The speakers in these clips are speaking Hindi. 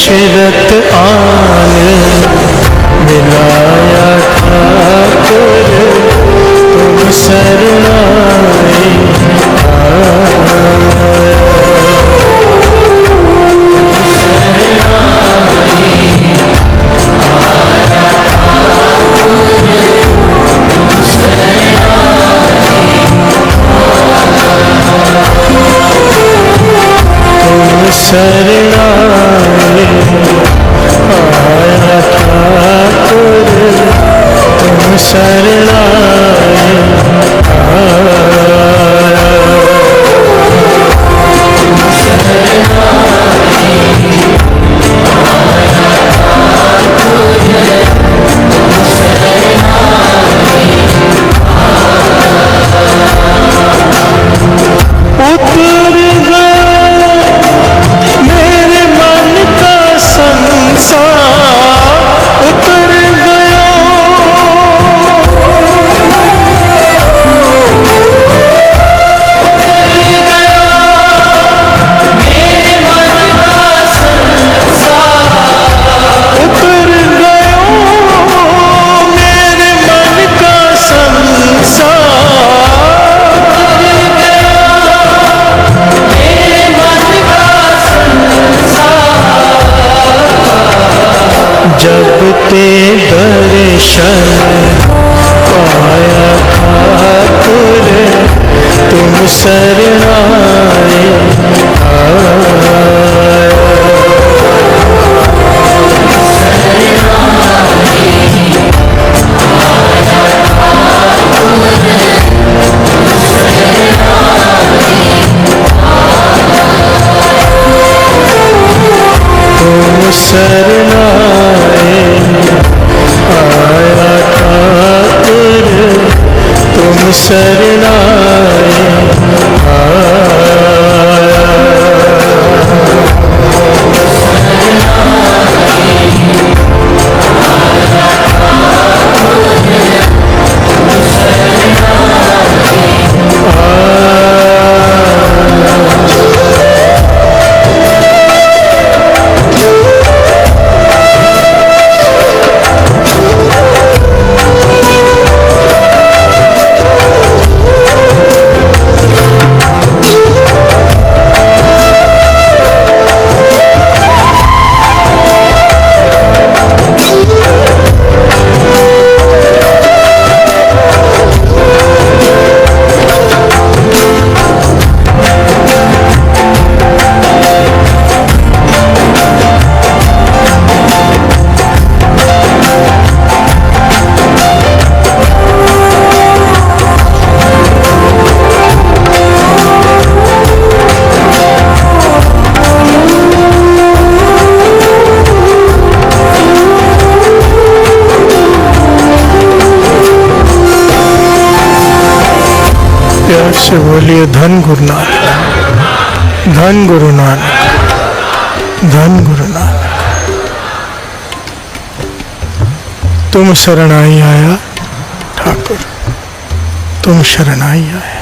दशरथ आन मिलाया ठाकुर तुम शरणाई शरणाई आया ठाकुर तुम शरणाई जब ते दर्शन पाया ठाकुर तुम शरणाई तुम शरणाई आया ठाकुर तुम शरणाई प्यार से बोलिए धन गुरु नानक, धन गुरु नानक, धन गुरु नानक। तुम शरणाई आया ठाकुर तुम शरणाई आया।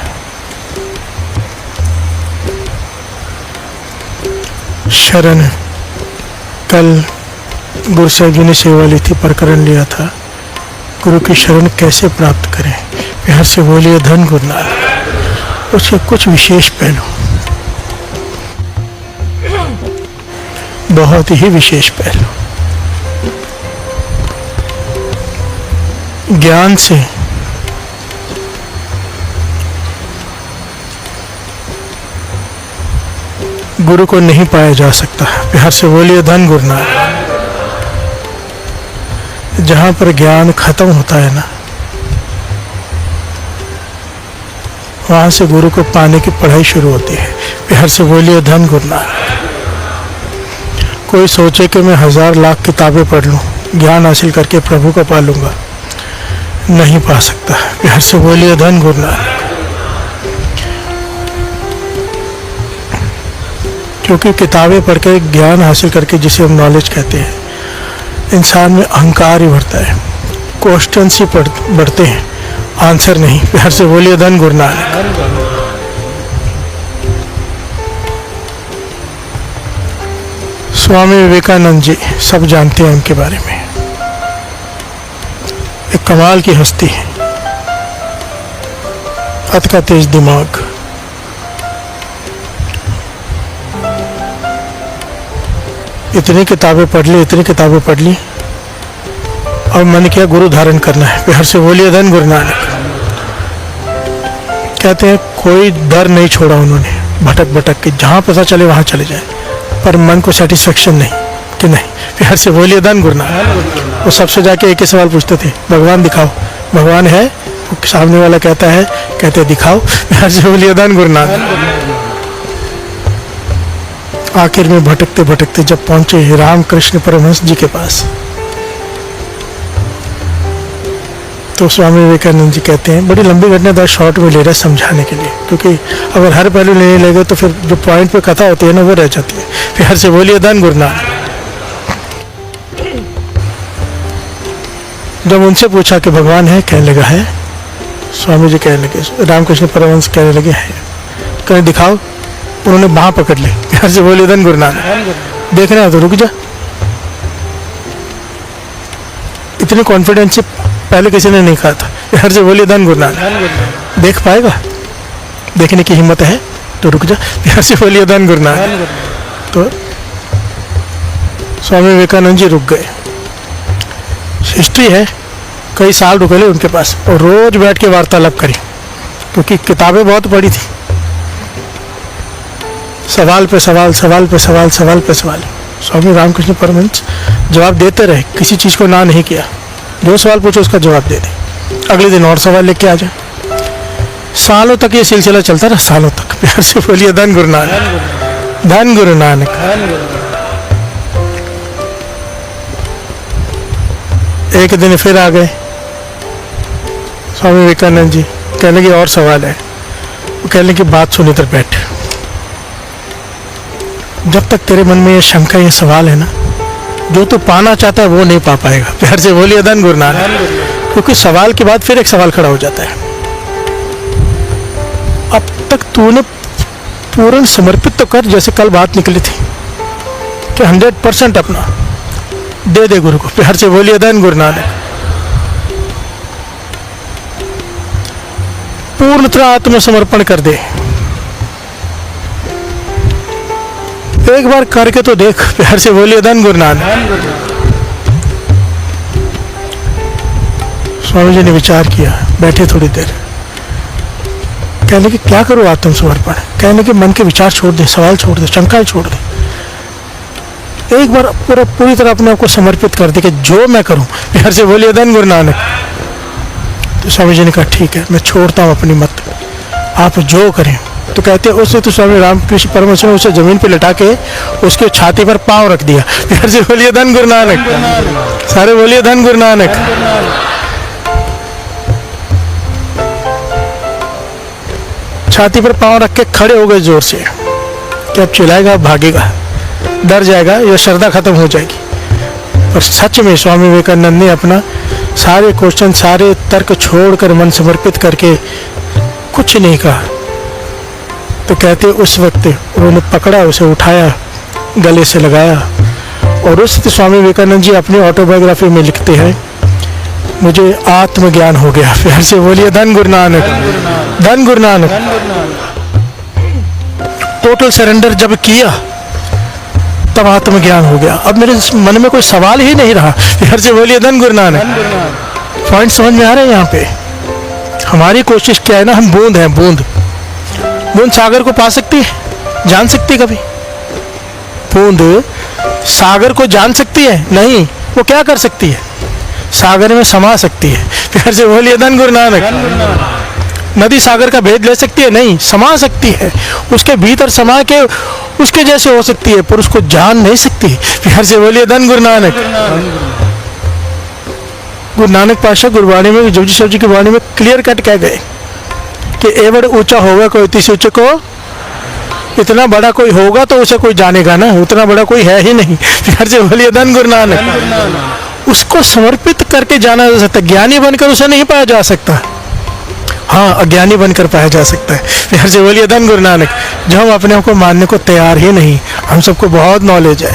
शरण कल गुरु साहिब जी ने सेवा ली थी, प्रकरण लिया था गुरु की शरण कैसे प्राप्त करें। प्यार से बोलिए धन गुरु नानक। उसके कुछ विशेष पहलू, बहुत ही विशेष पहलू। ज्ञान से गुरु को नहीं पाया जा सकता। प्यार से बोलिए धन गुरु नानक। जहां पर ज्ञान खत्म होता है ना, वहां से गुरु को पाने की पढ़ाई शुरू होती है। प्यार से बोलिए धन गुरु नानक। कोई सोचे कि मैं 1000 लाख किताबें पढ़ लूं, ज्ञान हासिल करके प्रभु को पा लूंगा, नहीं पा सकता। प्यार से बोलिए धन गुरु नानक। क्योंकि किताबें पढ़ के ज्ञान हासिल करके, जिसे हम नॉलेज कहते हैं, इंसान में अहंकार ही बढ़ता है, क्वेश्चंस ही बढ़ते हैं, आंसर नहीं। प्यार से बोलिए धन गुरु नानक। स्वामी विवेकानंद जी, सब जानते हैं उनके बारे में। एक कमाल की हस्ती है, अत का तेज दिमाग। इतनी किताबें पढ़ ली, इतनी किताबें पढ़ ली, और मन किया गुरु धारण करना है। बिहार से बोलिए धन गुरु नानक। कहते हैं कोई दर नहीं छोड़ा उन्होंने, भटक भटक के जहाँ पता चले वहाँ चले जाए, पर मन को सेटिस्फेक्शन नहीं कि नहीं बिहार से बोलिए धन गुरु नानक। वो सबसे जाके एक ही सवाल पूछते थे, भगवान दिखाओ, भगवान है? वो सामने वाला कहता है, कहते दिखाओ, बिहार से बोलिए धन गुरु नानक। आखिर में भटकते भटकते जब पहुंचे रामकृष्ण परमहंस जी के पास, तो स्वामी विवेकानंद जी कहते हैं, बड़ी लंबी घटना था, शॉर्ट में ले रहे समझाने के लिए, क्योंकि अगर हर पहलू लेने लगे तो फिर जो पॉइंट पे कथा होती है ना वो रह जाती है। फिर से बोलिए धन गुरु नानक। जब उनसे पूछा कि भगवान है, कहने लगा है। स्वामी जी कहने लगे, रामकृष्ण परमहंस कहने लगे है, कहीं दिखाओ। उन्होंने बाँह पकड़ ली, फिर से बोलिए धन गुरु नानक। देखना है तो रुक जा। इतनी कॉन्फिडेंस से पहले किसी ने नहीं कहा था, फिर से बोलिए धन गुरु नानक। देख पाएगा, देखने की हिम्मत है तो रुक जा, फिर से बोलिए धन गुरु नानक। तो स्वामी विवेकानंद जी रुक गए। हिस्ट्री है, कई साल रुके ले उनके पास, और रोज बैठ के वार्तालाप करी, क्योंकि किताबें बहुत पढ़ी थी। सवाल पे सवाल, सवाल पे सवाल, सवाल पे सवाल। स्वामी रामकृष्ण परमहंस जवाब देते रहे, किसी चीज को ना नहीं किया। जो सवाल पूछो उसका जवाब दे दे, अगले दिन और सवाल लेके आ जाए। सालों तक ये सिलसिला चलता रहा, सालों तक। प्यार से बोलिए धन गुरु नानक, धन गुरु नानक। एक दिन फिर आ गए स्वामी विवेकानंद जी, कहने की और सवाल है। वो कहने की बात सुन, इधर बैठ। जब तक तेरे मन में ये शंका, ये सवाल है ना, जो तू पाना चाहता है वो नहीं पा पाएगा। प्यार से बोलिए धन गुरु नानक। क्योंकि सवाल के बाद फिर एक सवाल खड़ा हो जाता है, अब तक तूने पूर्ण समर्पित तो कर, जैसे कल बात निकली थी कि 100% अपना दे दे गुरु को। प्यार से बोलिए धन गुरु नानक। पूर्णतः आत्मसमर्पण कर दे, एक बार करके तो देख। प्यार से बोलिए धन गुरु नानक। स्वामी जी ने विचार किया, बैठे थोड़ी देर, कहने कि क्या करूं आत्मसमर्पण। कहने कि मन के विचार छोड़ दे, सवाल छोड़ दे, शंकाएं छोड़ दे, एक बार पूरी तरह अपने आप को समर्पित कर दे कि जो मैं करूं। प्यार से बोलिए धन गुरु नानक। तो स्वामी जी ने कहा ठीक है, मैं छोड़ता हूं अपनी मत, आप जो करें। तो कहते हैं उससे तो स्वामी रामकृष्ण परमहंस ने उसे जमीन पे लटा के उसके छाती पर पांव रख दिया। फिर से बोलिए धन गुरु नानक। सारे बोलिए धन गुरु नानक। छाती पर पांव रख के खड़े हो गए जोर से कि अब चिल्लाएगा, भागेगा, डर जाएगा, यह श्रद्धा खत्म हो जाएगी। और सच में स्वामी विवेकानंद ने अपना सारे क्वेश्चन, सारे तर्क छोड़कर मन समर्पित करके कुछ नहीं कहा। तो कहते उस वक्त उन्होंने पकड़ा, उसे उठाया, गले से लगाया, और उस स्वामी विवेकानंद जी अपनी ऑटोबायोग्राफी में लिखते हैं, मुझे आत्मज्ञान हो गया। फिर से बोलिए धन गुरु नानक, धन गुरु नानक। टोटल सरेंडर जब किया तब आत्मज्ञान हो गया। अब मेरे मन में कोई सवाल ही नहीं रहा। फिर से बोलिए धन गुरु नानक। पॉइंट समझ में आ रहे हैं यहाँ पे? हमारी कोशिश क्या है ना, हम बूंद हैं, बूंद। बूंद सागर को पा सकती है, जान सकती है कभी? बूंद सागर को जान सकती है? नहीं। वो क्या कर सकती है? सागर में समा सकती है। फिर से बोलिए धन गुरु नानक। नदी सागर का भेद ले सकती है? नहीं। समा सकती है, उसके भीतर समा के उसके जैसे हो सकती है, पर उसको जान नहीं सकती। फिर से बोलिए धन गुरु नानक। गुरु नानक पातशाह गुरबाणी में, जपजी साहब जी की वाणी में क्लियर कट कह गए कि एवं ऊंचा होगा कोई तीस ऊंचे को, इतना बड़ा कोई होगा तो उसे कोई जानेगा ना, उतना बड़ा कोई है ही नहीं। फिर से बोलिए धन गुरु नानक। उसको समर्पित करके जाना जा सकता है, ज्ञानी बनकर उसे नहीं पाया जा सकता। हाँ, अज्ञानी बनकर पाया जा सकता है। फिर से बोलिए धन गुरु नानक। जो हम अपने आप को मानने को तैयार ही नहीं, हम सबको बहुत नॉलेज है,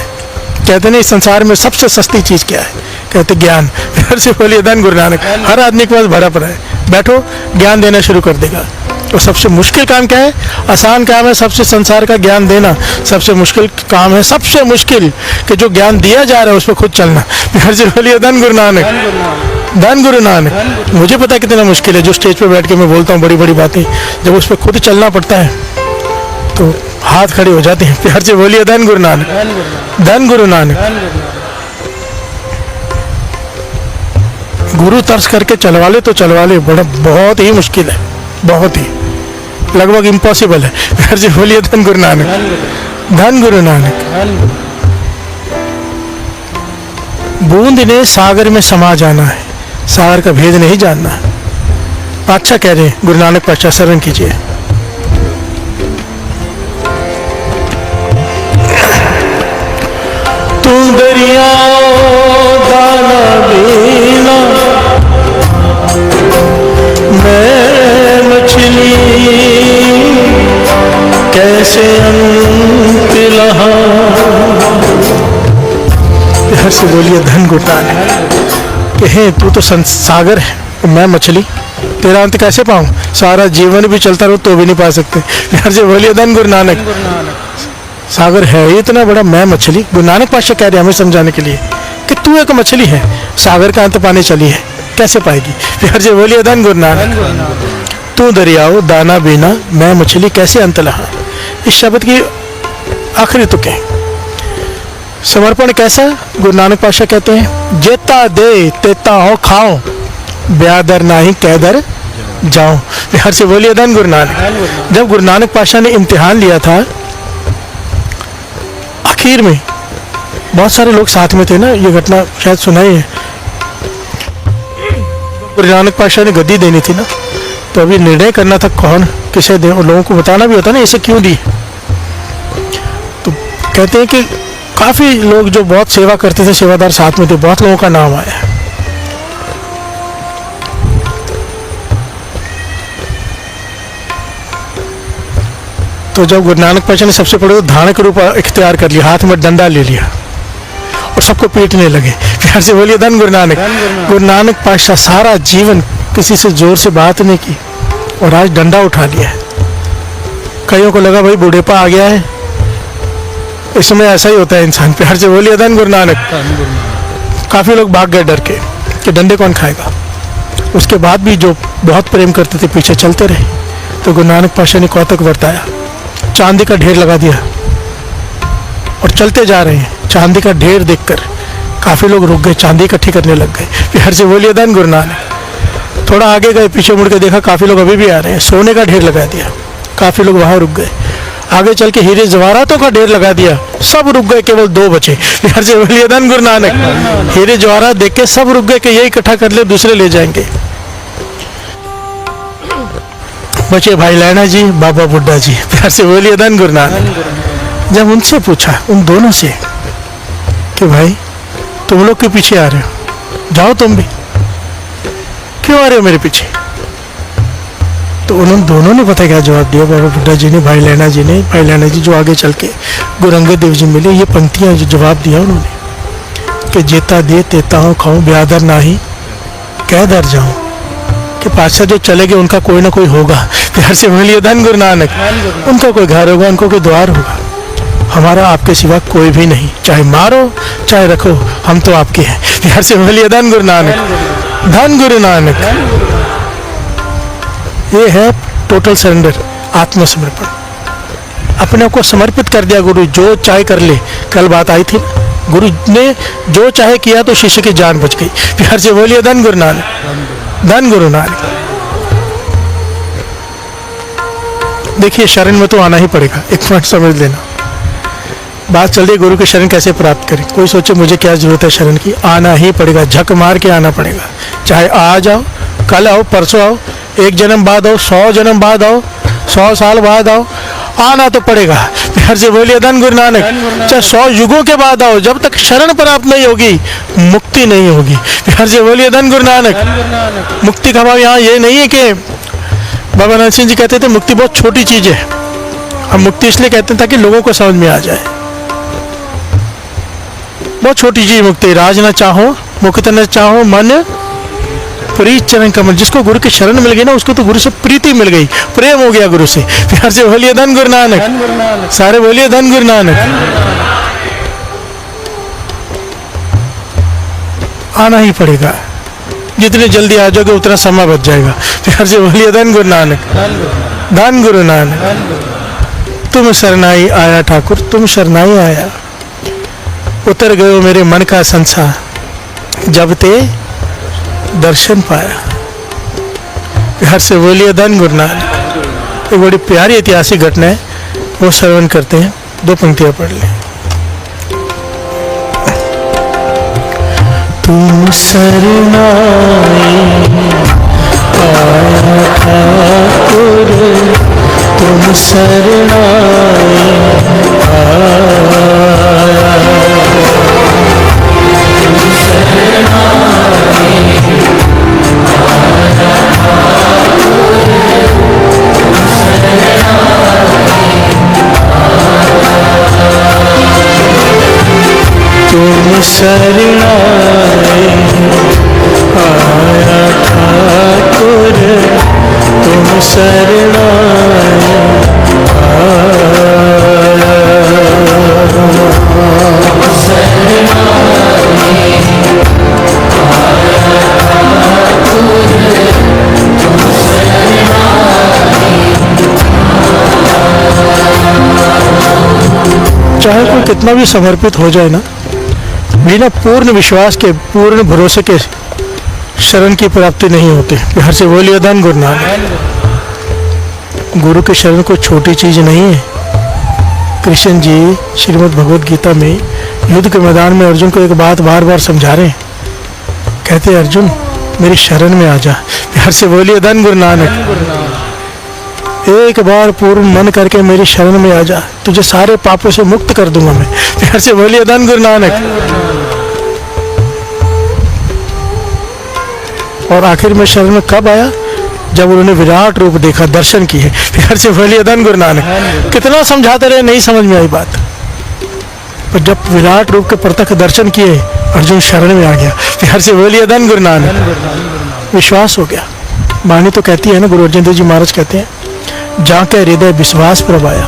कहते नहीं संसार में सबसे सस्ती चीज़ क्या है? कहते ज्ञान। फिर से बोलिए धन गुरु नानक। हर आदमी के पास भरा पड़ा है, बैठो ज्ञान देना शुरू कर देगा। तो सबसे मुश्किल काम क्या है? आसान काम है सबसे संसार का ज्ञान देना। सबसे मुश्किल काम है, सबसे मुश्किल कि जो ज्ञान दिया जा रहा है उस पर खुद चलना। फिर से बोलिए धन गुरु नानक, धन गुरु नानक। मुझे पता कितना मुश्किल है, जो स्टेज पे बैठ के मैं बोलता हूँ बड़ी बड़ी बातें, जब उस पर खुद चलना पड़ता है तो हाथ खड़े हो जाते हैं। प्यार से बोलिए धन गुरु नानक, धन गुरु नानक। गुरु तर्स करके चलवा ले तो चलवा ले, बड़ा बहुत ही मुश्किल है, बहुत ही लगभग इम्पॉसिबल है। प्यार से बोलिए धन गुरु नानक, धन गुरु नानक। बूंद ने सागर में समा जाना है, सागर का भेद नहीं जानना है। पातशाह कह रहे हैं, गुरु नानक पातशाह शरण कीजिए। तुम दरिया दाना बीना, मैं मछली कैसे अंत लहा। हर से बोलिए धन गुरु नानक। कहे तू तो सागर है, मैं मछली, तेरा अंत कैसे पाऊं? सारा जीवन भी चलता रहो तो भी नहीं पा सकते। हर से बोलिए धन गुरु नानक। सागर है इतना बड़ा, मैं मछली। गुरु नानक पातशाह कह रहे हैं हमें समझाने के लिए कि तू एक मछली है, सागर का अंत पाने चली है, कैसे पाएगी? फिर से बोलिए धन गुरु नानक। तू दरियाओ दाना बीना, मैं मछली कैसे अंत लहा। इस शब्द की आखिरी तुक है। समर्पण कैसा? गुरु नानक पातशाह कहते हैं, जेता दे तेता हो खाओ, ब्यादर नाही कैदर जाओ। हर से बोलिए धन गुरु नानक। जब गुरु नानक पातशाह ने इम्तिहान लिया था, आखिर में बहुत सारे लोग साथ में थे ना, ये घटना शायद सुनाई है। गुरु नानक पातशाह ने गद्दी देनी थी ना, तो अभी निर्णय करना था कौन किसे दे, और लोगों को बताना भी होता ना इसे क्यों दी। तो कहते हैं कि काफी लोग जो बहुत सेवा करते थे, सेवादार साथ में थे, बहुत लोगों का नाम आया। तो जब गुरु नानक पातशाह ने सबसे पहले धारण का रूप इख्तियार कर लिया, हाथ में डंडा ले लिया और सबको पीटने लगे। प्यार से बोलिए धन गुरु नानक। गुरु नानक पातशाह सारा जीवन किसी से जोर से बात नहीं की और आज डंडा उठा लिया है। कईयों को लगा भाई बूढ़ेपा आ गया है, इस समय ऐसा ही होता है इंसान। प्यार से बोलिए धन गुरु नानक। काफी लोग भाग गए डर के कि डंडे कौन खाएगा। उसके बाद भी जो बहुत प्रेम करते थे पीछे चलते रहे। तो गुरु नानक पातशाह ने कौतुक बरताया, चांदी का ढेर लगा दिया और चलते जा रहे हैं। चांदी का ढेर देखकर काफी लोग रुक गए, चांदी इकट्ठी करने लग गए। प्यार से बोलिए धन गुरु नानक। थोड़ा आगे गए, पीछे मुड़ के देखा काफी लोग अभी भी आ रहे हैं, सोने का ढेर लगा दिया, काफी लोग वहां रुक गए। आगे चल के हीरे जवाहरातों का ढेर लगा दिया, सब रुक गए, केवल 2 बचे। प्यार से बोलिए धन गुरु नानक। हीरे जवाहरात देख के सब रुक गए कि ये इकट्ठा कर ले, दूसरे ले जाएंगे। बचे भाई लैना जी, बाबा बुड्ढा जी। प्यार से बोलिए धन गुरु नानक। जब उनसे पूछा, उन दोनों से, कि भाई तुम लोग के पीछे आ रहे हो, जाओ तुम भी, क्यों आ रहे हो मेरे पीछे? तो उन्होंने दोनों ने पता क्या जवाब दिया, बाबा बुड्ढा जी ने, भाई लैना जी ने। भाई लैना जी जो आगे चल के गुरु अंगद देव जी मिले, ये पंक्तियां जो जवाब दिया उन्होंने कि जेता दे तेता हूँ खाऊं, ब्यादर नाही कैदर जाऊं। कि पातशाह जो चले गए उनका कोई ना कोई होगा। प्यार से बोलिए धन गुरु नानक। उनका कोई घर होगा, उनको कोई द्वार होगा। हमारा आपके सिवा कोई भी नहीं, चाहे मारो चाहे रखो, हम तो आपके हैं। प्यार से बोलिए धन गुरु नानक, धन गुरु नानक। ये है टोटल सरेंडर, आत्मसमर्पण। अपने को समर्पित कर दिया, गुरु जो चाहे कर ले। कल बात आई थी, गुरु ने जो चाहे किया तो शिष्य की जान बच गई। प्यार से बोलिए धन गुरु नानक, धन गुरु नानक। देखिए शरण में तो आना ही पड़ेगा, एक मिनट समझ लेना। बात चल रही गुरु की शरण कैसे प्राप्त करें। कोई सोचे मुझे क्या जरूरत है शरण की, आना ही पड़ेगा, झक मार के आना पड़ेगा। चाहे आज आओ, कल आओ, परसों आओ, 1 जन्म बाद आओ, 100 जन्म बाद आओ, 100 साल बाद आओ, आना तो पड़ेगा। प्यार से बोलिए धन गुरु नानक। चाहे 100 युगों के बाद आओ, जब तक शरण प्राप्त नहीं होगी मुक्ति नहीं होगी। प्यार से बोलिए धन गुरु नानक। मुक्ति का भाव यहाँ ये नहीं है कि बाबा नानक सिंह जी कहते थे मुक्ति बहुत छोटी चीज है। हम मुक्ति इसलिए कहते हैं ताकि लोगों को समझ में आ जाए। बहुत छोटी चीज मुक्ति। राज न चाहो मुक्त न चाहो मन प्रीत चरण कमल। जिसको गुरु की शरण मिल गई ना, उसको तो गुरु से प्रीति मिल गई, प्रेम हो गया गुरु से। प्यार से बोलिए धन गुरु नानक, सारे बोलिए धन गुरु नानक। आना ही पड़ेगा, जितने जल्दी आ जाओगे उतना समय बच जाएगा। प्यार से बोलिए धन गुरु नानक, धन गुरु नानक। तुम शरणाई आया ठाकुर, तुम शरणाई आया, उतर गयो मेरे मन का संसार, जब ते दर्शन पाया। प्यार से बोलिए धन गुरु नानक। एक बड़ी प्यारी ऐतिहासिक घटना है, वो श्रवण करते हैं, 2 पंक्तियां पढ़ लें। तुम शरणाई आया ठाकुर, तुम शरणाई आया, तुम शरणाई आया ठाकुर, तुम शरणाई आया, तुम शरणाई आया ठाकुर, तुम शरणाई आया, चाहे कोई कितना भी समर्पित हो जाए ना, बिना पूर्ण विश्वास के, पूर्ण भरोसे के शरण की प्राप्ति नहीं होती। प्यार से बोलिए धन गुरु नानक। गुरु की शरण कोई छोटी चीज नहीं है। कृष्ण जी श्रीमद् भगवद गीता में युद्ध के मैदान में अर्जुन को एक बात बार बार समझा रहे हैं। कहते हैं, अर्जुन मेरी शरण में आ जा। प्यार से बोलिए धन गुरु नानक। एक बार पूर्ण मन करके मेरी शरण में आ जा, तुझे सारे पापों से मुक्त कर दूंगा मैं। प्यार से बोलिए धन गुरु नानक। और आखिर में शरण में कब आया? जब उन्होंने विराट रूप देखा, दर्शन किए। प्यार से बोलिए धन गुरु नानक। कितना समझाते रहे, नहीं समझ में आई बात, पर जब विराट रूप के प्रत्यक्ष दर्शन किए, अर्जुन शरण में आ गया। प्यार से बोलिए धन गुरु नानक। विश्वास हो गया। वाणी तो कहती है ना, गुरु अर्जन देव जी महाराज कहते हैं, जाके हृदय विश्वास प्रभाया,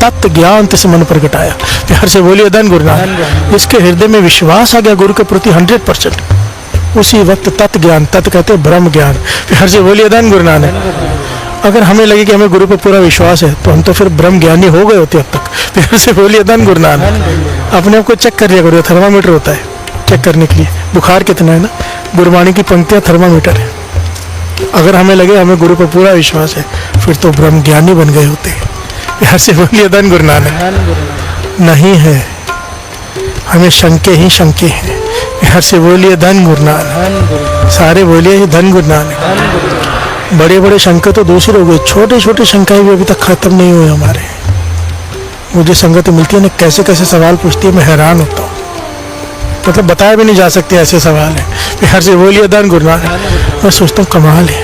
तत्व ज्ञान तिस मन प्रगटाया। प्यार से बोलिए धन गुरु नानक। जिसके हृदय में विश्वास आ गया गुरु के प्रति 100%, उसी वक्त तत्व ज्ञान, तत्व कहते हैं ब्रह्म ज्ञान। प्यार से बोलिए धन गुरु नानक। अगर हमें लगे कि हमें गुरु पर पूरा विश्वास है, तो हम तो फिर ब्रह्म ज्ञानी हो गए होते अब तक। प्यार से बोलिए धन गुरु नानक। अपने आप को चेक कर लिया करो, थर्मामीटर होता है चेक करने के लिए, बुखार कितना है ना, गुरबाणी की पंक्तियां थर्मामीटर है। अगर हमें लगे हमें गुरु पर पूरा विश्वास है, फिर तो ब्रह्म ज्ञानी बन गए होते हैं। प्यार से बोलिए धन गुरु नानक। नहीं है, हमें शंके ही शंके हैं। प्यार से बोलिए धन गुरु नानक। सारे बोलिए धन गुरु नानक। बड़े बड़े शंके तो दूसरे हो गए, छोटे छोटे शंकाएं भी अभी तक खत्म नहीं हुए हमारे। मुझे संगत मिलती है ना, कैसे कैसे सवाल पूछती है, मैं हैरान होता हूँ। मतलब बताया भी नहीं जा सकते ऐसे सवाल है। प्यार से बोलिए धन गुरु नानक। मैं सोचता हूँ कमाल है,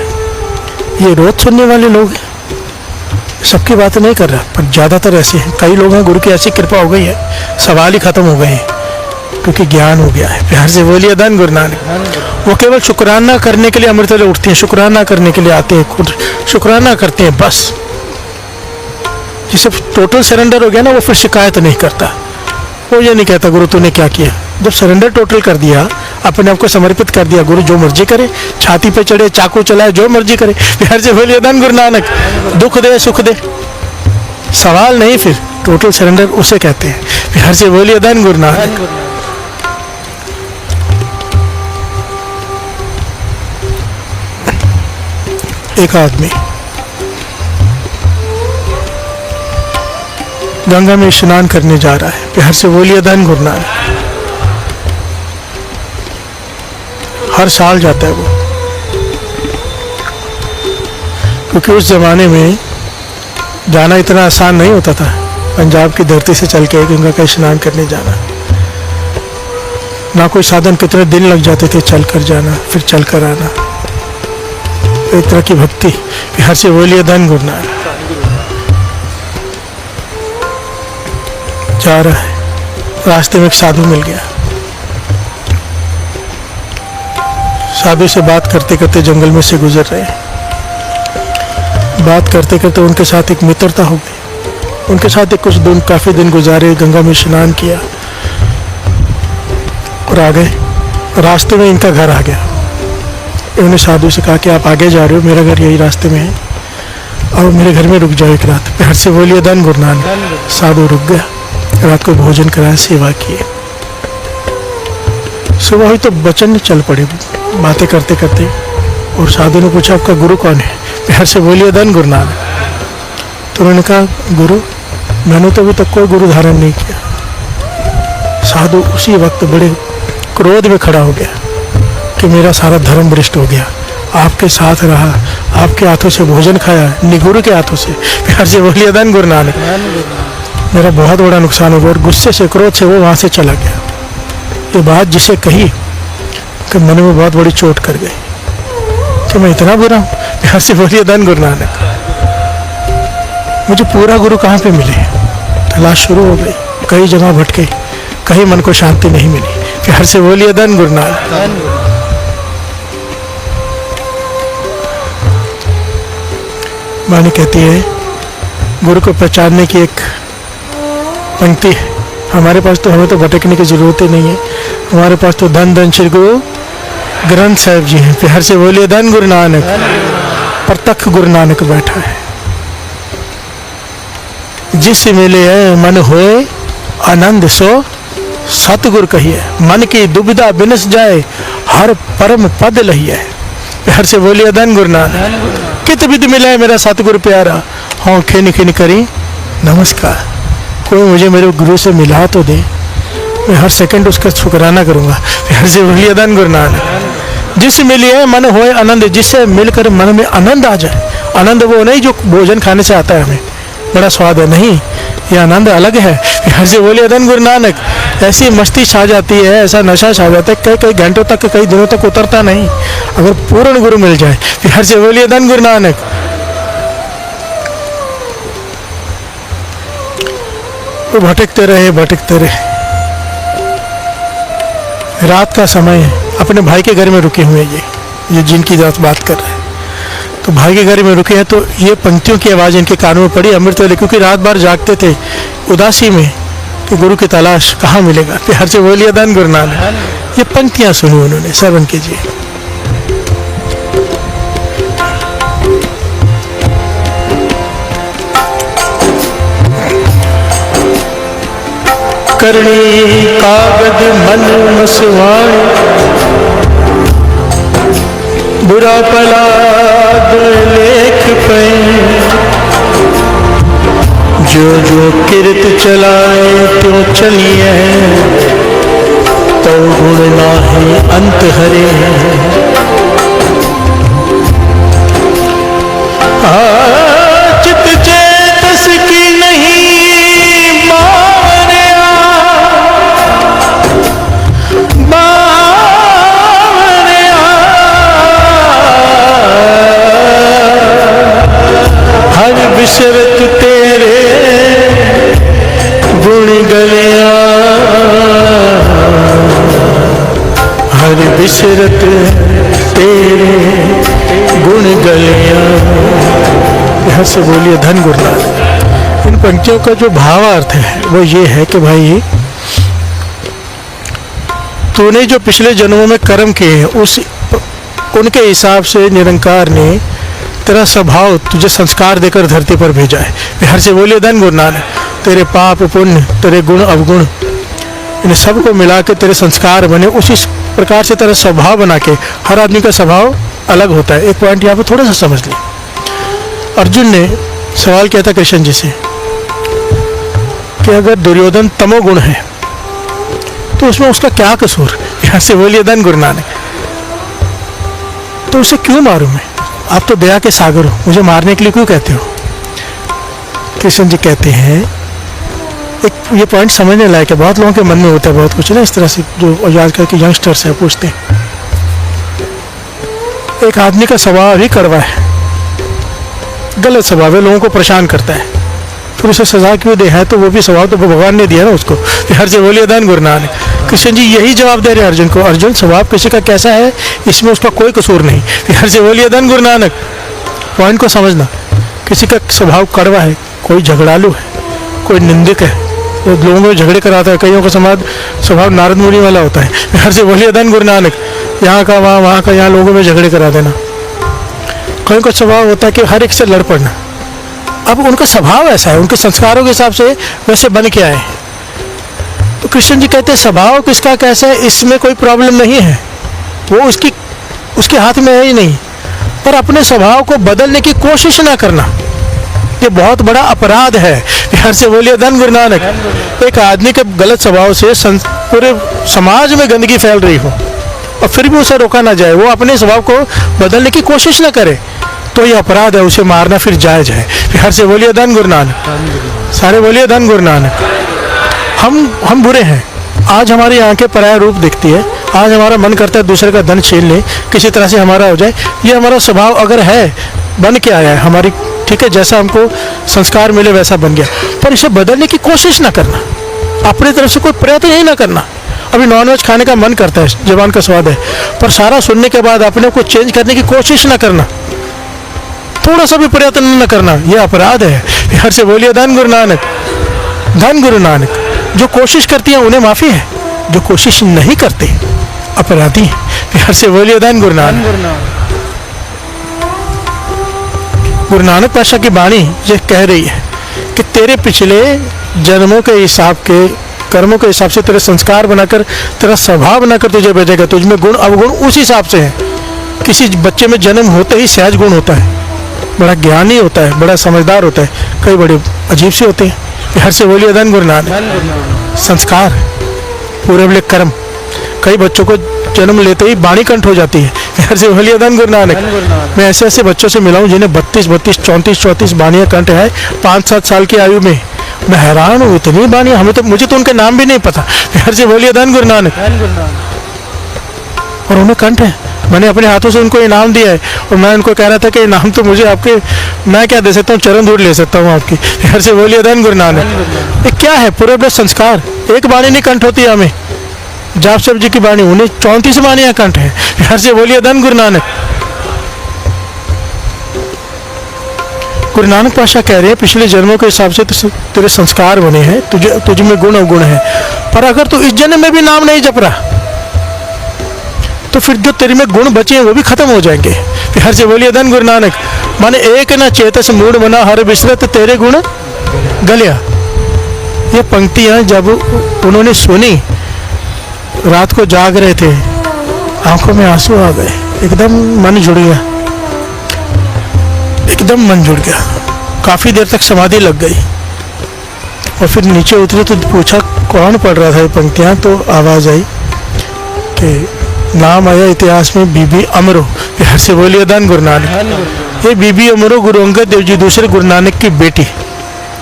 ये रोज सुनने वाले लोग हैं। सबकी बात नहीं कर रहा, पर ज्यादातर ऐसे हैं। कई लोग हैं, गुरु की ऐसी कृपा हो गई है, सवाल ही खत्म हो गए हैं, क्योंकि ज्ञान हो गया है। प्यार से बोलिए धन गुरु नानक। वो केवल शुक्राना करने के लिए अमृत वेले उठते हैं, शुक्राना करने के लिए आते हैं, खुद शुक्राना करते हैं बस। जिसे टोटल सरेंडर हो गया ना, वो फिर शिकायत नहीं करता। वो ये नहीं कहता गुरु तूने क्या किया। जब सरेंडर टोटल कर दिया, अपने आप को समर्पित कर दिया, गुरु जो मर्जी करे, छाती पे चढ़े, चाकू चलाए, जो मर्जी करे। प्यार से बोलिए धन गुरु नानक। दुख दे सुख दे, सवाल नहीं, फिर टोटल सरेंडर उसे कहते हैं। प्यार से बोलिए धन गुरु नानक। एक आदमी गंगा में स्नान करने जा रहा है। प्यार से बोलिए धन गुरु नानक। हर साल जाता है वो, क्योंकि उस जमाने में जाना इतना आसान नहीं होता था। पंजाब की धरती से चल के गंगा का स्नान करने जाना, ना कोई साधन, कितने दिन लग जाते थे चल कर जाना, फिर चल कर आना। एक तरह की भक्ति। प्यार से बोलिए धन गुरु नानक। जा रहा है, रास्ते में एक साधु मिल गया। साधु से बात करते करते जंगल में से गुजर रहे हैं। बात करते करते उनके साथ एक मित्रता हो गई। उनके साथ एक काफ़ी दिन गुजारे, गंगा में स्नान किया और आ गए। रास्ते में इनका घर आ गया। इन्होंने साधु से कहा कि आप आगे जा रहे हो, मेरा घर यही रास्ते में है और मेरे घर में रुक जाओ एक रात। प्यार से बोलिए धन गुरु नानक। साधु रुक गया, रात को भोजन कराया, सेवा किए। सुबह हुई तो वचन चल पड़े बातें करते करते। और साधु ने पूछा आपका गुरु कौन है? प्यार से बोलिए धन गुरु नानक। तो उन्होंने कहा गुरु, मैंने तो अभी तक कोई गुरु धारण नहीं किया। साधु उसी वक्त बड़े क्रोध में खड़ा हो गया कि मेरा सारा धर्म भ्रष्ट हो गया। आपके साथ रहा, आपके हाथों से भोजन खाया, निगुरु के हाथों से। प्यार से बोलिए धन गुरु नानक। मेरा बहुत बड़ा नुकसान हो गया। और गुस्से से, क्रोध से वो वहाँ से चला गया। ये बात जिसे कही कि मन में बहुत बड़ी चोट कर गई कि मैं इतना बुरा हूँ। प्यार से बोलिए धन गुरु नानक। मुझे पूरा गुरु कहाँ पे मिले? तलाश शुरू हो गई, कई जगह भटके, कहीं मन को शांति नहीं मिली। प्यार से बोलिए धन गुरु नानक। वाणी कहती है गुरु को पहचानने की एक पंक्ति है हमारे पास, तो हमें तो भटकने की जरूरत ही नहीं है। हमारे पास तो धन धन श्री गुरु ग्रंथ साहिब जी हैं। प्यार से बोलिए धन गुरु नानक। प्रत्यक्ष गुरु नानक बैठा है। जिस मिले मन होए आनंद सो सतगुरु कहिए, मन की दुविधा बिनस जाए हर परम पद लहिए। प्यार से बोलिए धन गुरु नानक। कित विध मिला है मेरा सतगुरु प्यारा, हाँ खिन खिन करी नमस्कार। कोई मुझे मेरे गुरु से मिला तो दे, मैं हर सेकंड उसका शुक्राना करूंगा। प्यार से बोलिए धन गुरु नानक। जिस मिलिए मन होए आनंद, जिससे मिलकर मन में आनंद आ जाए। आनंद वो नहीं जो भोजन खाने से आता है, हमें बड़ा स्वाद है, नहीं, ये आनंद अलग है। प्यार से बोलिए धन गुरु नानक। ऐसी मस्ती छा जाती है, ऐसा नशा छा जाता है, कई कई घंटों तक, कई दिनों तक उतरता नहीं अगर पूर्ण गुरु मिल जाए। प्यार से बोलिए धन गुरु नानक। वो भटकते रहे, भटकते रहे। रात का समय है, अपने भाई के घर में रुके हुए ये जिनकी बात कर रहे हैं, तो भाई के घर में रुके हैं। तो ये पंक्तियों की आवाज़ इनके कानों में पड़ी अमृत वाले, क्योंकि रात भर जागते थे उदासी में कि गुरु की तलाश कहाँ मिलेगा। प्यार से बोलिए धन गुरु नानक। ये पंक्तियाँ सुनी उन्होंने, श्रवण कीजिए। करणी कागज मन मसवाण, बुरा भला लेख पे, जो जो किरत चलाए त्यों चलिए, तो गुण नाहि अंत हरे। चित चेतस की नहीं बिसरत तेरे गुण गलिया, हर बिसरत तेरे गुण गलिया। यहाँ से बोलिए धन गुरु नानक। इन पंक्तियों का जो भावार्थ है वो ये है कि भाई तूने जो पिछले जन्मों में कर्म किए हैं उनके हिसाब से निरंकार ने तेरा स्वभाव तुझे संस्कार देकर धरती पर भेजा है। प्यार से बोलिए धन गुरु नानक। तेरे पाप पुण्य, तेरे गुण अवगुण, इन सबको मिला के तेरे संस्कार बने, उसी प्रकार से तेरा स्वभाव बना के। हर आदमी का स्वभाव अलग होता है। एक पॉइंट यहाँ पे थोड़ा सा समझ लें। अर्जुन ने सवाल किया था कृष्ण जी से कि अगर दुर्योधन तमोगुण है तो उसमें उसका क्या कसूर? यहाँ से बोलिए धन गुरु नानक। तो उसे क्यों मारूं मैं? आप तो दया के सागर हो, मुझे मारने के लिए क्यों कहते हो? कृष्ण जी कहते हैं, एक ये पॉइंट समझने लायक है। बहुत लोगों के मन में होता है बहुत कुछ ना इस तरह से, जो आजकल के यंगस्टर्स हैं पूछते हैं। एक आदमी का स्वभाव ही कड़वा है, गलत स्वभाव है, लोगों को परेशान करता है, फिर उसे सजा क्यों दे? है तो वो भी स्वभाव तो भगवान ने दिया ना उसको। प्यार से बोलिए धन गुरु नानक। कृष्ण जी यही जवाब दे रहे हैं अर्जुन को, अर्जुन स्वभाव किसी का कैसा है इसमें उसका कोई कसूर नहीं। फिर से बोलिए धन गुरु नानक। पॉइंट को समझना, किसी का स्वभाव कड़वा है, कोई झगड़ालू है, कोई निंदक है, वो लोगों में झगड़े कराता है, कईयों का स्वभाव नारद मुनि वाला होता है। फिर से बोलिए धन गुरु नानक। यहाँ का वहाँ, वहाँ का यहाँ, लोगों में झगड़े करा देना। कईयों का स्वभाव होता है कि हर एक से लड़ पड़ना। अब उनका स्वभाव ऐसा है, उनके संस्कारों के हिसाब से वैसे बन के आए। तो कृष्ण जी कहते हैं स्वभाव किसका कैसा है इसमें कोई प्रॉब्लम नहीं है, वो उसके हाथ में है ही नहीं। पर अपने स्वभाव को बदलने की कोशिश ना करना, ये बहुत बड़ा अपराध है। बिहार से बोलिए धन गुरु नानक। एक आदमी के गलत स्वभाव से पूरे समाज में गंदगी फैल रही हो और फिर भी उसे रोका ना जाए, वो अपने स्वभाव को बदलने की कोशिश ना करे, तो ये अपराध है, उसे मारना फिर जायज है। बिहार से बोलिए धन गुरु नानक। सारे बोलिए धन गुरु नानक। हम बुरे हैं, आज हमारी आंखें पराया रूप दिखती है, आज हमारा मन करता है दूसरे का धन छीन ले, किसी तरह से हमारा हो जाए, ये हमारा स्वभाव अगर है, बन के आया है हमारी, ठीक है, जैसा हमको संस्कार मिले वैसा बन गया। पर इसे बदलने की कोशिश ना करना, अपनी तरफ से कोई प्रयत्न ही ना करना। अभी नॉनवेज खाने का मन करता है, जबान का स्वाद है, पर सारा सुनने के बाद अपने को चेंज करने की कोशिश ना करना, थोड़ा सा भी प्रयत्न न करना, यह अपराध है। बिहार से बोलिए धन गुरु नानक। धन गुरु नानक। जो कोशिश करती है उन्हें माफ़ी है, जो कोशिश नहीं करते अपराधी है। बिहार से बोलिए धन गुरु नानक। गुरु नानक पातशाह की वाणी ये कह रही है कि तेरे पिछले जन्मों के हिसाब के कर्मों के हिसाब से तेरे संस्कार बनाकर, तेरा स्वभाव बनाकर तुझे भेजेगा। तुझमें गुण अवगुण उस हिसाब से है। किसी बच्चे में जन्म होते ही सहज गुण होता है, बड़ा ज्ञानी होता है, बड़ा समझदार होता है, कई बड़े अजीब से होते हैं। बिहार से बोलिए धन गुरु नानक। संस्कार, पूरे बड़े कर्म, कई बच्चों को जन्म लेते ही वाणी कंठ हो जाती है। बिहार से बोलिए धन गुरु नानक। मैं ऐसे ऐसे बच्चों से मिला हूँ जिन्हें 32, 34 वाणियाँ कंठ है 5-7 साल की आयु में। मैं हैरान हूँ, इतनी वाणियाँ, मुझे तो उनके नाम भी नहीं पता। बिहार से बोलिए धन गुरु नानक। और उन्हें कंठ है, मैंने अपने हाथों से उनको इनाम दिया है, और मैं उनको कह रहा था कि इनाम तो मुझे आपके, मैं क्या दे सकता हूँ, चरण धूल ले सकता हूँ आपकी। बिहार से बोलिए धन गुरु नानक। ये क्या है, पूरे बड़े संस्कार। एक वाणी नहीं कंठ होती है हमें, जाप साहब जी की वाणी, उन्हें 34 वाणियाँ कंठ है। बिहार से बोलिए धन गुरु नानक। गुरु नानक पातशाह कह रहे हैं पिछले जन्मों के हिसाब से तेरे संस्कार बने हैं, तुझ में गुण अवगुण है, पर अगर तू इस जन्म में भी नाम नहीं जप रहा तो फिर जो तेरे में गुण बचे हैं वो भी खत्म हो जाएंगे। बिहार से बोलिए धन गुरु नानक। माने एक न चेतस मूड बना हर बिसरत तेरे गुण गलिया। ये पंक्तियां जब उन्होंने सुनी, रात को जाग रहे थे, आंखों में आंसू आ गए, एकदम मन जुड़ गया, एकदम मन जुड़ गया। काफी देर तक समाधि लग गई और फिर नीचे उतरे तो पूछा कौन पढ़ रहा था ये पंक्तियां, तो आवाज आई कि नाम आया इतिहास में बीबी अमरो। बिहार से बोलिए धन गुरु नानक। ये बीबी अमरो गुरु अंगद देव जी दूसरे गुरु नानक की बेटी,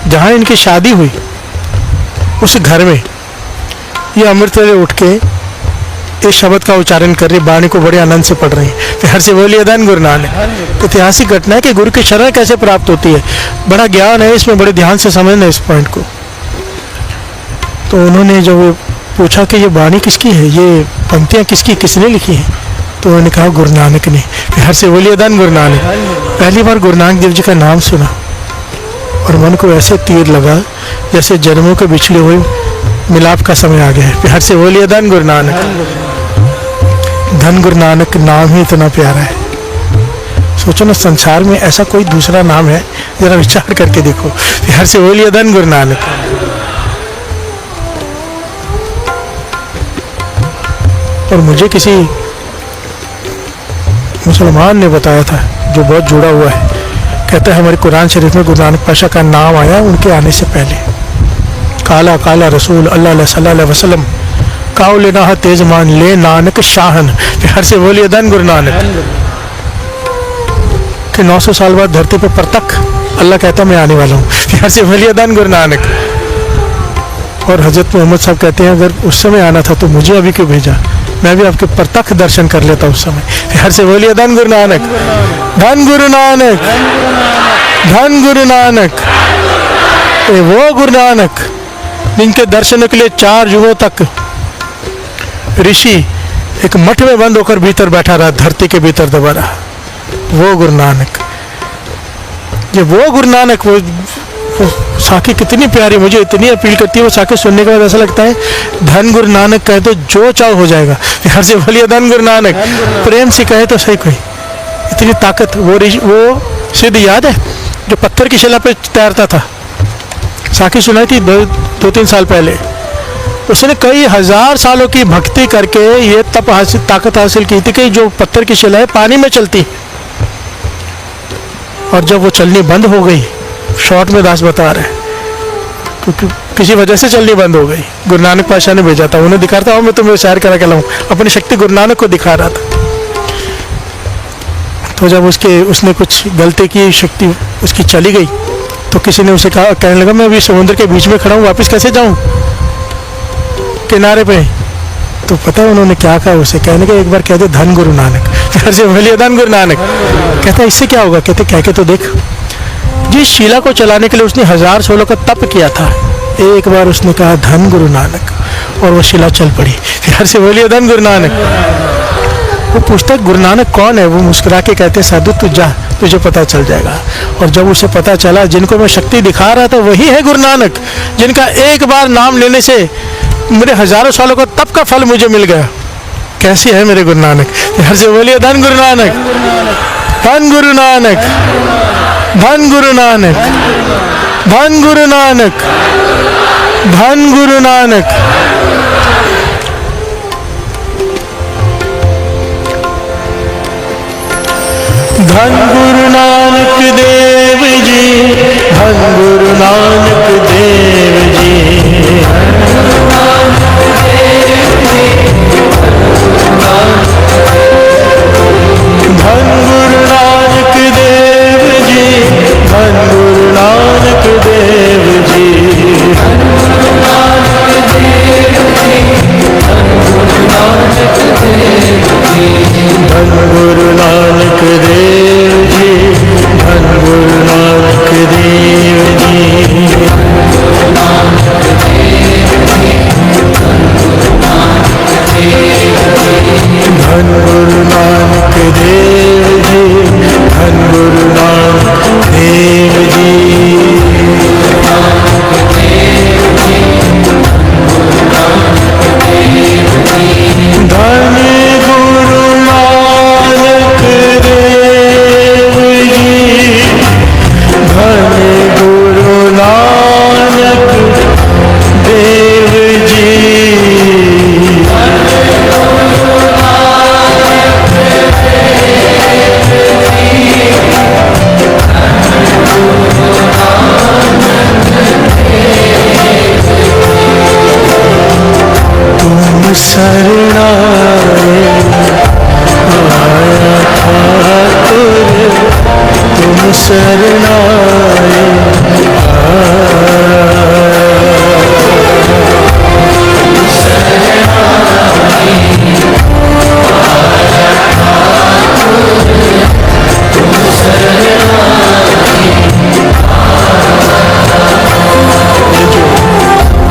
जहाँ इनकी शादी हुई उस घर में ये अमृत वेले उठ के इस शब्द का उच्चारण कर रही, वाणी को बड़े आनंद से पढ़ रही है। बिहार से बोलिए धन गुरु नानक। ऐतिहासिक घटना है कि गुरु की शरण कैसे प्राप्त होती है, बड़ा ज्ञान है इसमें, बड़े ध्यान से समझना इस पॉइंट को। तो उन्होंने जब पूछा कि ये वाणी किसकी है, ये पंक्तियाँ किसकी, किसने लिखी हैं, तो उन्होंने कहा गुरु नानक ने। बिहार से बोलिए धन गुरु नानक। पहली बार गुरु नानक देव जी का नाम सुना और मन को ऐसे तीर लगा जैसे जन्मों के बिछड़े हुए मिलाप का समय आ गया है। बिहार से बोलिए धन गुरु नानक। धन गुरु नानक नाम ही इतना प्यारा है, सोचो ना संसार में ऐसा कोई दूसरा नाम है, जरा विचार करके देखो। बिहार से बोलिए धन गुरु नानक। और मुझे किसी मुसलमान ने बताया था जो बहुत जुड़ा हुआ है, कहता है हमारे कुरान शरीफ में गुरु नानक पातशाह का नाम आया उनके आने से पहले। काला काला रसूल अल्लाह सल्लल्लाहु अलैहि वसल्लम काउ लेना तेज मान ले नानक शाहन। बिहार से बोलिए धन गुरु नानक। कि 900 साल बाद धरती पर प्रत्यक्ष अल्लाह कहता मैं आने वाला हूँ। बिहार से बोलिए धन गुरु नानक। और हजरत मोहम्मद साहब कहते हैं अगर उस समय आना था तो मुझे अभी क्यों भेजा, मैं भी आपके प्रत्यक्ष दर्शन कर लेता उस समय। बिहार से बोलिए धन गुरु नानक। धन गुरु नानक। धन गुरु नानक। वो गुरु नानक जिनके दर्शन के लिए 4 युगों तक ऋषि एक मठ में बंद होकर भीतर बैठा रहा, धरती के भीतर दबा रहा। वो गुरु नानक, ये वो गुरु नानक, वो साखी कितनी प्यारी, मुझे इतनी अपील करती है वो साखी सुनने के बाद ऐसा लगता है धन गुरु नानक कहे तो जो चाहो हो जाएगा। हर से बोलिए धन गुरु नानक, प्रेम से कहे तो सही कोई, इतनी ताकत। वो सिद्ध याद है जो पत्थर की शिला पे तैरता था, साखी सुनाई थी 2-3 साल पहले। उसने कई हजार सालों की भक्ति करके ये तप हासिल, ताकत हासिल की थी कि जो पत्थर की शिला है पानी में चलती, और जब वो चलनी बंद हो गई, शॉर्ट में दास बता रहे, क्योंकि किसी वजह से चलनी बंद हो गई, गुरु नानक पातशाह ने भेजा था, उन्हें दिखाता हूँ मैं तुम्हें शायर करा के लाऊं, अपनी शक्ति गुरु नानक को दिखा रहा था। तो जब उसने कुछ गलती की, शक्ति उसकी चली गई, तो किसी ने उसे कहा, कहने लगा मैं अभी समुद्र के बीच में खड़ा हूँ, वापस कैसे जाऊँ किनारे पे। तो पता है उन्होंने क्या कहा उसे, कहने के एक बार कहते धन गुरु नानक, फिर से बोलिए धन गुरु नानक। कहता इससे क्या होगा, कहते कह के तो देख। जिस शिला को चलाने के लिए उसने 1016 का तप किया था, एक बार उसने कहा धन गुरु नानक, और वो शिला चल पड़ी। फिर से बोलिए धन गुरु नानक। वो पूछता गुरु नानक कौन है, वो मुस्कुरा के कहते साधु तू जा, तुझे पता चल जाएगा। और जब उसे पता चला जिनको मैं शक्ति दिखा रहा था वही है गुरु नानक, जिनका एक बार नाम लेने से मेरे हजारों सालों का तप का फल मुझे मिल गया। कैसी है मेरे गुरु नानक। हर से बोलिए धन गुरु नानक, धन गुरु नानक, धन गुरु नानक, धन गुरु नानक, धन गुरु नानक। धन गुरु नानक देव जी, धन गुरु नानक देव जी, धन गुरु नानक देव जी, धन गुरु नानक देव जी, धन गुरु नानक देव जी, धन गुरु नानक देव जी, धन गुरु नानक देव जी, धन गुरु नानक देव जी, धन गुरु नानक देव जी, धन गुरु नानक देव जी, धन गुरु नानक देव जी, तुम शरणाए आया ठाकुर, तुम शरणाए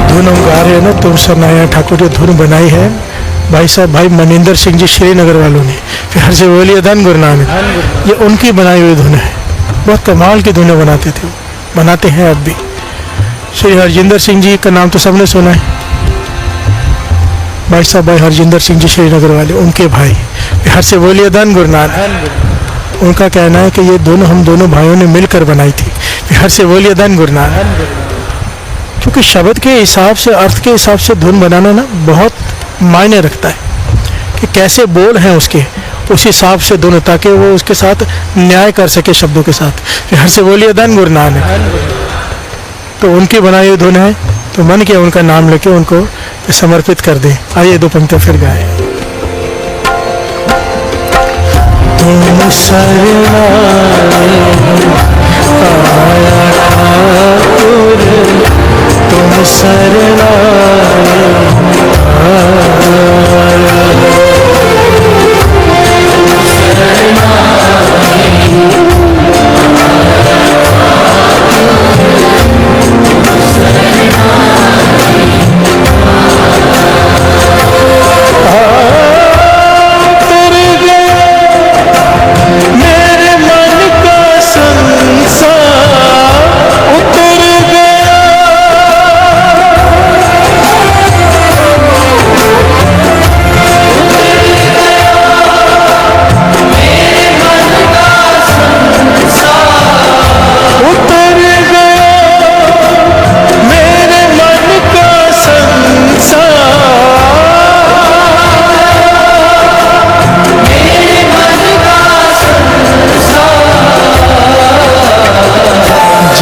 धुन हम गा रहे हैं ना, तुम शरणाया ठाकुर, जो धुन बनाई है भाई साहब, भाई मनिंदर सिंह जी श्रीनगर वालों ने। फिर से बोलिए धन गुरु नानक। ये उनकी बनाई हुई धुन है, बहुत कमाल की धुनें बनाते थे, बनाते हैं अब भी। श्री हरजिंदर सिंह जी का नाम तो सबने सुना है, भाई साहब भाई हरजिंदर सिंह जी श्रीनगर वाले, उनके भाई। फिर से बोलिए धन गुरु नानक। उनका कहना है कि ये दोनों हम दोनों भाइयों ने मिलकर बनाई थी। फिर से बोलिए धन गुरु नानक। क्योंकि शब्द के हिसाब से, अर्थ के हिसाब से धुन बनाना ना बहुत मायने रखता है कि कैसे बोल हैं उसके, उस हिसाब से धुन, ताकि वो उसके साथ न्याय कर सके शब्दों के साथ। फिर से बोलिए धन गुरु नानक। तो उनकी बनाई हुई धुन है, तो मन किया उनका नाम लेके उनको समर्पित कर दें। आइए 2 पंक्तियां फिर गाएं। तुम शरणाए आया ठाकुर, तुम शरणाए आया,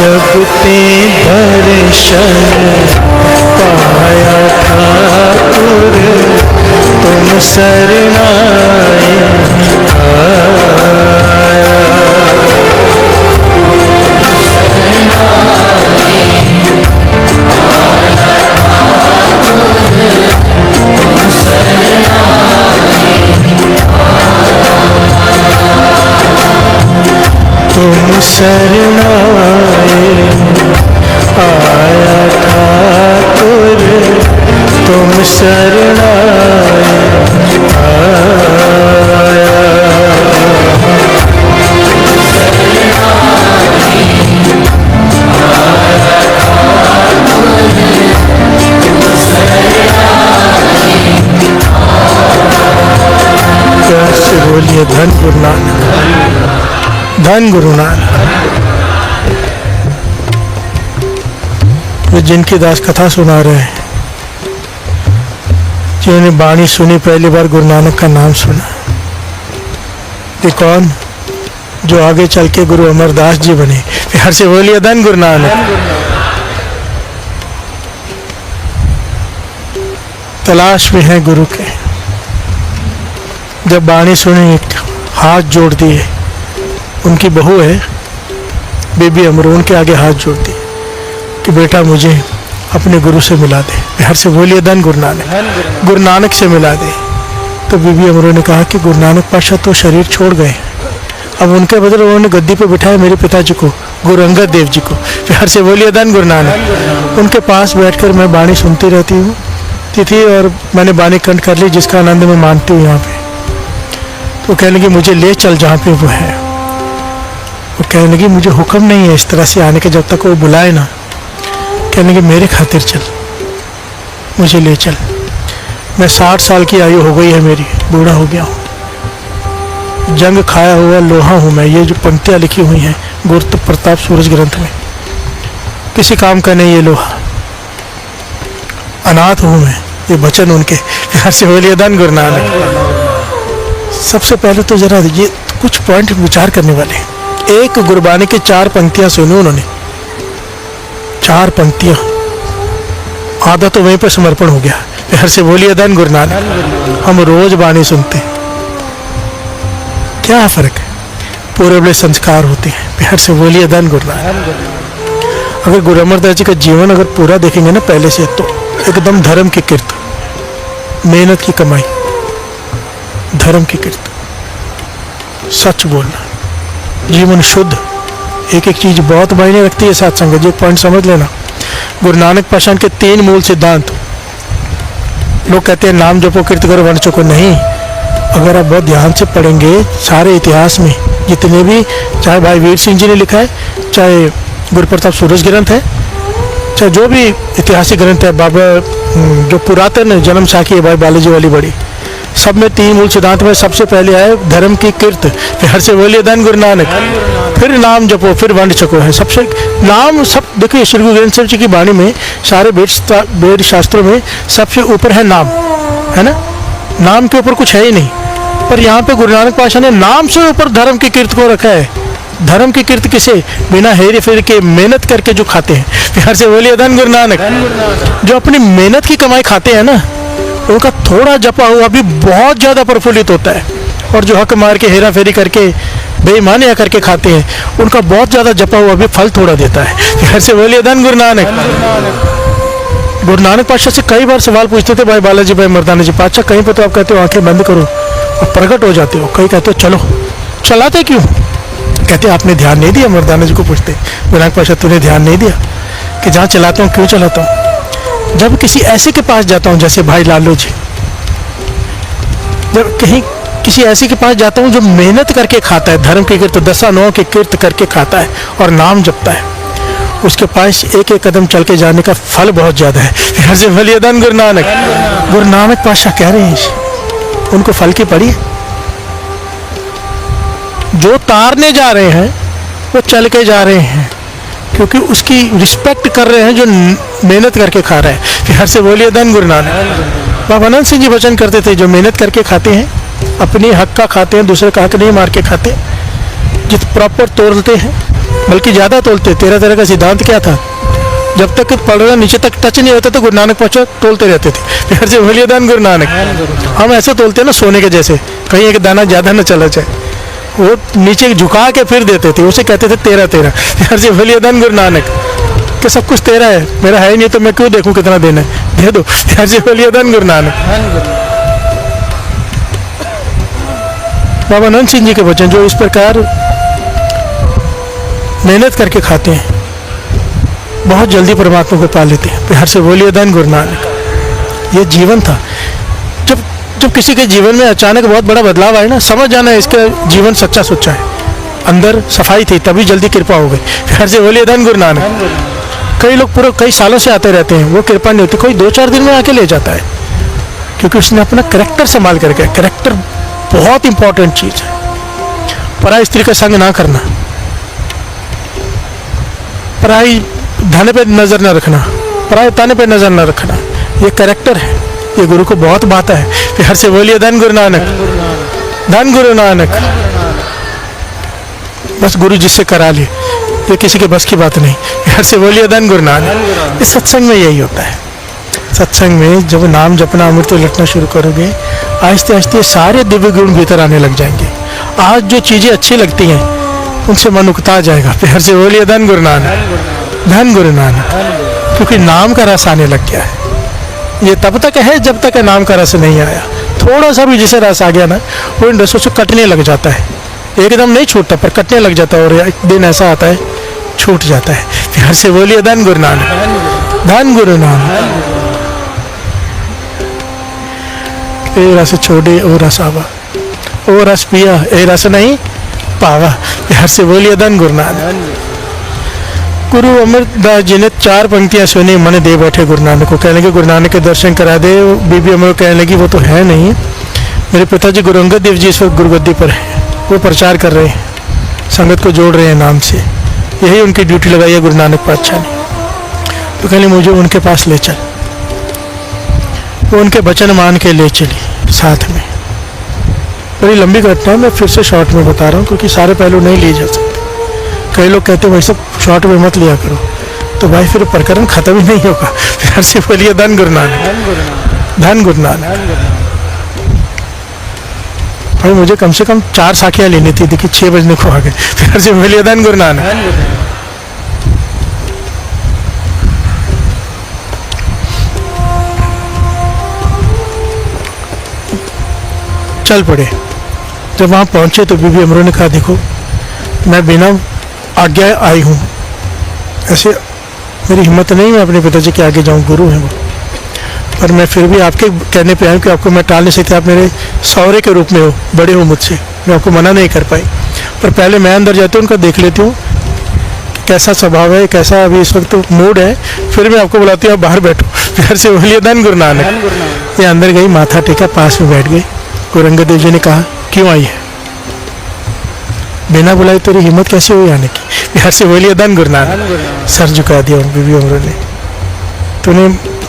जब ते दर्शन पाया ठाकुर तुम शरणाए आया। तुम शरणाए आया ठाकुर तुम शरणाए आया। प्यार से बोलिए धन गुरु नानक, धन गुरु नानक। वे जिनकी दास कथा सुना रहे हैं, जिन्होंने बाणी सुनी, पहली बार गुरु नानक का नाम सुना, ये कौन? जो आगे चल के गुरु अमरदास जी बने। प्यार से बोलिए धन गुरु नानक। तलाश में है गुरु के। जब बाणी सुनी, हाथ जोड़ दिए। उनकी बहू है बेबी अमर, उनके आगे हाथ जोड़ दिए कि बेटा मुझे अपने गुरु से मिला दे। प्यार से बोलिए धन गुरु नानक, गुरु नानक से मिला दे। तो बीबी अमरों ने कहा कि गुरु नानक पातशाह तो शरीर छोड़ गए, अब उनके बदले उन्होंने गद्दी पे बिठाया मेरे पिताजी को, गुरु अंगद देव जी को। प्यार से बोलिए धन गुरु नानक। उनके पास बैठकर मैं बाणी सुनती रहती हूँ थी और मैंने बाणी कंठ कर ली, जिसका आनंद मैं मानती हूँ यहाँ पे। तो कहने लगी मुझे ले चल जहाँ पे वो है। वो कहने लगी मुझे हुक्म नहीं है इस तरह से आने के, जब तक वो बुलाए ना। कहने लगी मेरे खातिर चल, मुझे ले चल। मैं 60 साल की आयु हो गई है मेरी, बूढ़ा हो गया हूँ, जंग खाया हुआ लोहा हूँ मैं। ये जो पंक्तियाँ लिखी हुई हैं गुरु प्रताप सूरज ग्रंथ में, किसी काम का नहीं ये लोहा। अनाथ हूँ मैं, ये वचन उनके। प्यार से बोलिए धन गुरु नानक। सबसे पहले तो जरा ये कुछ पॉइंट विचार करने वाले। एक गुरबानी की 4 पंक्तियां सुनी उन्होंने, 4 पंक्तियां, आधा तो वहीं पर समर्पण हो गया। प्यार से बोलिए धन गुरु नानक। हम रोज बाणी सुनते हैं, क्या फर्क है? पूरे बड़े संस्कार होते हैं। प्यार से बोलिए धन गुरु नानक। अगर गुरु अमरदास जी का जीवन अगर पूरा देखेंगे ना पहले से, तो एकदम धर्म की किर्त, मेहनत की कमाई, धर्म की किर्त, सच बोलना, जीवन शुद्ध। एक एक चीज बहुत मायने रखती है साथ संगत जी। पॉइंट समझ लेना, गुरु नानक पातशाह के 3 मूल सिद्धांत। लोग कहते हैं नाम जपो कीर्त करो वर्ण चुको, नहीं। अगर आप बहुत ध्यान से पढ़ेंगे सारे इतिहास में जितने भी, चाहे भाई वीर सिंह जी ने लिखा है, चाहे गुरु प्रताप सूरज ग्रंथ है, चाहे जो भी ऐतिहासिक ग्रंथ है, बाबा जो पुरातन जन्म साखी है भाई बालाजी वाली बड़ी, सब में 3 मूल सिद्धांत में सबसे पहले आए धर्म की कीर्त। प्यार से बोलिए धन गुरु नानक। फिर नाम जपो फिर वंड चको है सबसे नाम। सब देखिए श्री गुरु ग्रंथ साहिब जी की वाणी में, सारे वेद शास्त्रों में सबसे ऊपर है नाम, है ना। नाम के ऊपर कुछ है ही नहीं, पर यहाँ पे गुरु नानक पातशाह ने नाम से ऊपर धर्म की कीर्त को रखा है। धर्म की कीर्त किसे? बिना हेरे फेरे के मेहनत करके जो खाते हैं। प्यार से बोलिए धन गुरु नानक। जो अपनी मेहनत की कमाई खाते हैं ना, उनका थोड़ा जपा हुआ भी बहुत ज्यादा प्रफुल्लित होता है। और जो हक मार के हेरा फेरी करके बेईमानियां करके खाते हैं, उनका बहुत ज्यादा जपा हुआ भी फल थोड़ा देता है। प्यार से बोलिए धन गुरु नानक। गुरु नानक पातशाह से कई बार सवाल पूछते थे भाई बालाजी भाई मर्दाना जी, पातशाह कहीं पर तो आप कहते हो आंखें बंद करो और प्रकट हो जाते हो, कहीं कहते हो चलो, चलाते क्यों? कहते आपने ध्यान नहीं दिया। मर्दाना जी को पूछते गुरु नानक पातशाह तूने ध्यान नहीं दिया कि जहाँ चलाता हूँ क्यों चलाता हूँ? जब किसी ऐसे के पास जाता हूँ जैसे भाई लालू जी, जब कहीं किसी ऐसे के पास जाता हूँ जो मेहनत करके खाता है, धर्म की कीर्त 10 की कीर्त करके खाता है और नाम जपता है, उसके पास एक एक कदम चल के जाने का फल बहुत ज्यादा है। फिर से बोलिए धन गुरु नानक। गुरु नानक पातशाह कह रहे हैं उनको फल की पड़ी है। जो तारने जा रहे हैं वो चल के जा रहे हैं, क्योंकि उसकी रिस्पेक्ट कर रहे हैं जो मेहनत करके खा रहे हैं। फिर से बोलिए धन गुरु नानक। बाबा अनंत सिंह जी वचन करते थे जो मेहनत करके खाते हैं, अपनी हक का खाते हैं, दूसरे का हक नहीं मार के खाते, जित प्रॉपर तोड़ते हैं बल्कि ज़्यादा तोलते। 13-13 का सिद्धांत क्या था? जब तक पलड़ा नीचे तक टच नहीं होता तो गुरु नानक पहुँचा तोलते रहते थे। प्यार से बोलिए धन गुरु नानक। हम ऐसे तोलते हैं ना सोने के जैसे, कहीं एक दाना ज़्यादा न चला जाए, वो नीचे झुका के फिर देते थे, उसे कहते थे 13-13। प्यार से बोलिए धन गुरु नानक कि सब कुछ तेरा है, मेरा है ही नहीं तो मैं क्यों देखूं कितना देना है, दे दो। प्यार से बोलिए धन गुरु नानक। बाबा नंद सिंह जी के वचन जो इस प्रकार मेहनत करके खाते हैं बहुत जल्दी परमात्मा को पा लेते हैं। प्यार से बोलिए धन गुरु नानक। ये जीवन था। जब जब किसी के जीवन में अचानक बहुत बड़ा बदलाव आए ना, समझ जाना इसका जीवन सच्चा सुच्चा है, अंदर सफाई थी तभी जल्दी कृपा हो गई। प्यार से बोलिए धन गुरु नानक। कई लोग पूरे कई सालों से आते रहते हैं, वो कृपा नहीं होती, कोई 2-4 दिन में आके ले जाता है, क्योंकि उसने अपना करैक्टर संभाल करके। करैक्टर बहुत इंपॉर्टेंट चीज है। पराई स्त्री का संग ना करना, पराई धन पे नजर न रखना, पराई तन पे नजर न रखना, ये करैक्टर है, ये गुरु को बहुत भाता है। प्यार से बोलिए धन गुरु नानक। धन गुरु नानक। बस गुरु जिससे करा ले, ये किसी के बस की बात नहीं। प्यार से बोलिए धन गुरु नानक। इस सत्संग में यही होता है। सत्संग में जब नाम जपना अमृत लटना शुरू करोगे, आहिस्ते आहिस्ते सारे दिव्य गुण भीतर आने लग जाएंगे। आज जो चीजें अच्छी लगती हैं उनसे मन उकता जाएगा। प्यार से बोलिए धन गुरु नानक। धन गुरु नानक। क्योंकि नाम का रस आने लग गया है। ये तब तक है जब तक नाम का रस नहीं आया। थोड़ा सा भी जिसे रस आ गया ना, वो इन रसों से कटने लग जाता है। एकदम नहीं छूटता पर कटने लग जाता है, और एक दिन ऐसा आता है छूट जाता है। प्यार से बोलिए धन गुरु नानक। धन गुरु नानक। ए रस छोड़े ओ रस आवा, ओ रस पिया ए रस नहीं पावा। प्यार से बोलिए धन गुरु नानक। गुरु अमरदास जी ने 4 पंक्तियां सुनी, मन दे बैठे गुरु नानक को। कहने लगे गुरु नानक के दर्शन करा दे। बीबी अमर कहने लगी वो तो है नहीं, मेरे पिताजी गुरु अंगद देव जी इस वक्त गुरुगद्दी पर है, वो प्रचार कर रहे हैं, संगत को जोड़ रहे हैं नाम से, यही उनकी ड्यूटी लगाई है गुरु नानक पातशाह ने। तो कहने मुझे उनके पास ले चल। वो उनके वचन मान के ले चली साथ में। बड़ी लंबी घटना है, मैं फिर से शॉर्ट में बता रहा हूँ क्योंकि सारे पहलू नहीं लिए जा सकते। कई लोग कहते हैं भाई सब शॉर्ट में मत लिया करो, तो भाई फिर प्रकरण खत्म ही नहीं होगा। प्यार से बोलिए धन गुरु नानक। धन गुरु नानक। भाई मुझे कम से कम 4 साखियां लेनी थी, देखिए 6 बजने को आ गए। प्यार से बोलिए धन गुरु नानक। चल पड़े। जब वहां पहुंचे तो बीबी अमरो ने कहा देखो मैं बिना आज्ञा आई हूँ, ऐसे मेरी हिम्मत नहीं मैं अपने पिताजी के आगे जाऊँ, गुरु हैं वो, पर मैं फिर भी आपके कहने पे आया कि आपको मैं टाल नहीं सकती, आप मेरे सौरे के रूप में हो, बड़े हो मुझसे, मैं आपको मना नहीं कर पाई। पर पहले मैं अंदर जाती हूँ, उनका देख लेती हूँ कैसा स्वभाव है, कैसा अभी इस वक्त मूड है, फिर मैं आपको बुलाती हूँ आप बाहर बैठो। फिर से बोलिए धन गुरु नानक। ये अंदर गई, माथा टेका, पास में बैठ गई। गुरु अंगद देव जी ने कहा क्यों आई है, बिना बुलाए तेरी हिम्मत कैसे हुई आने की। प्यार से बोलिए धन गुरु नानक। सर झुका दिया बीबी अमरो ने।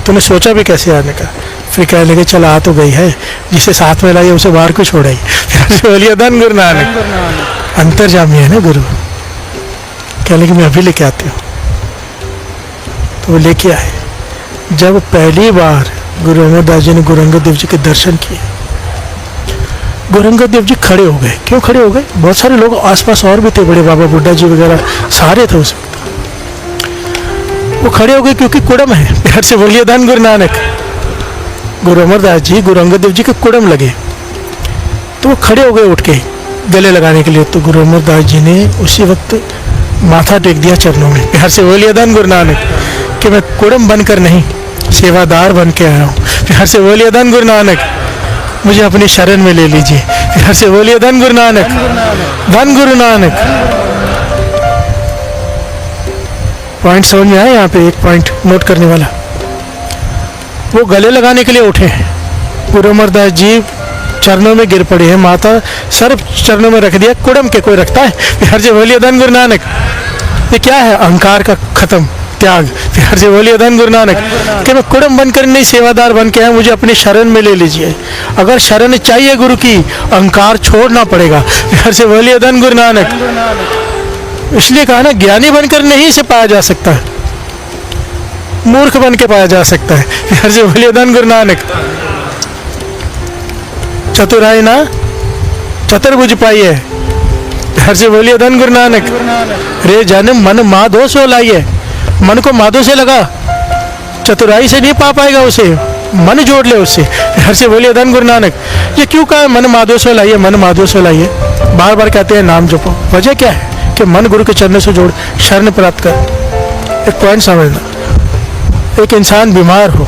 तूने सोचा भी कैसे आने का। फिर कहने लगे चल आ तो गई है, जिसे साथ में लाई उसे बाहर को छोड़ाई। प्यार से बोलिए धन गुरु नानक। अंतर्जामी है ना गुरु। कहने लगे मैं अभी लेके आती हूँ। तो वो लेके आए। जब पहली बार गुरु अमरदास जी ने गुरु अंगद देव जी के दर्शन किए, गुरु अंगद देव जी खड़े हो गए। क्यों खड़े हो गए, बहुत सारे लोग आसपास और भी थे, बड़े बाबा बुड्ढा जी वगैरह सारे थे उस वक्त। वो खड़े हो गए क्योंकि कुड़म है। प्यार से बोलिए धन गुरु नानक। गुरु अमरदास जी गुरु अंगद देव जी के कुड़म लगे, तो वो खड़े हो गए उठ के गले लगाने के लिए। तो गुरु अमरदास जी ने उसी वक्त माथा टेक दिया चरणों में। प्यार से बोलिए धन गुरु नानक कि मैं कुड़म बनकर नहीं सेवादार बन के आया हूँ। प्यार से बोलिए धन गुरु नानक। मुझे अपनी शरण में ले लीजिए। प्यार से बोलिए धन गुरु नानक। धन गुरु नानक। पॉइंट समझ में आया, यहाँ पे एक पॉइंट नोट करने वाला। वो गले लगाने के लिए उठे हैं, गुरु अमरदास जी चरणों में गिर पड़े हैं, माता सर चरणों में रख दिया। कुड़म के कोई रखता है। प्यार से बोलिए धन गुरु नानक। ये क्या है, अहंकार का खत्म, त्याग। प्यार से बोलिए धन गुरु नानक कि मैं कुड़म बनकर नहीं सेवादार बन के आया, मुझे अपनी शरण में ले लीजिए। अगर शरण चाहिए गुरु की, अहंकार छोड़ना पड़ेगा। प्यार से बोलिए धन गुरु नानक। इसलिए कहा ना, ज्ञानी बनकर नहीं इसे पाया जा सकता, मूर्ख बन के पाया जा सकता है। प्यार से बोलिए धन गुरु नानक। चतुराई ना चतुर्भुज पाई है। प्यार से बोलिए धन गुरु नानक। रे जाने मन माधो से लाइए, मन को माधो से लगा, चतुराई से नहीं पा पाएगा उसे, मन जोड़ ले उससे। प्यार से बोलिए धन गुरु नानक। ये क्यों कहा मन माधो से लाइए, मन माधो से लाइए, बार बार कहते हैं नाम जपो। वजह क्या है कि मन गुरु के चरणों से जोड़, शरण प्राप्त कर। एक पॉइंट समझना, एक इंसान बीमार हो,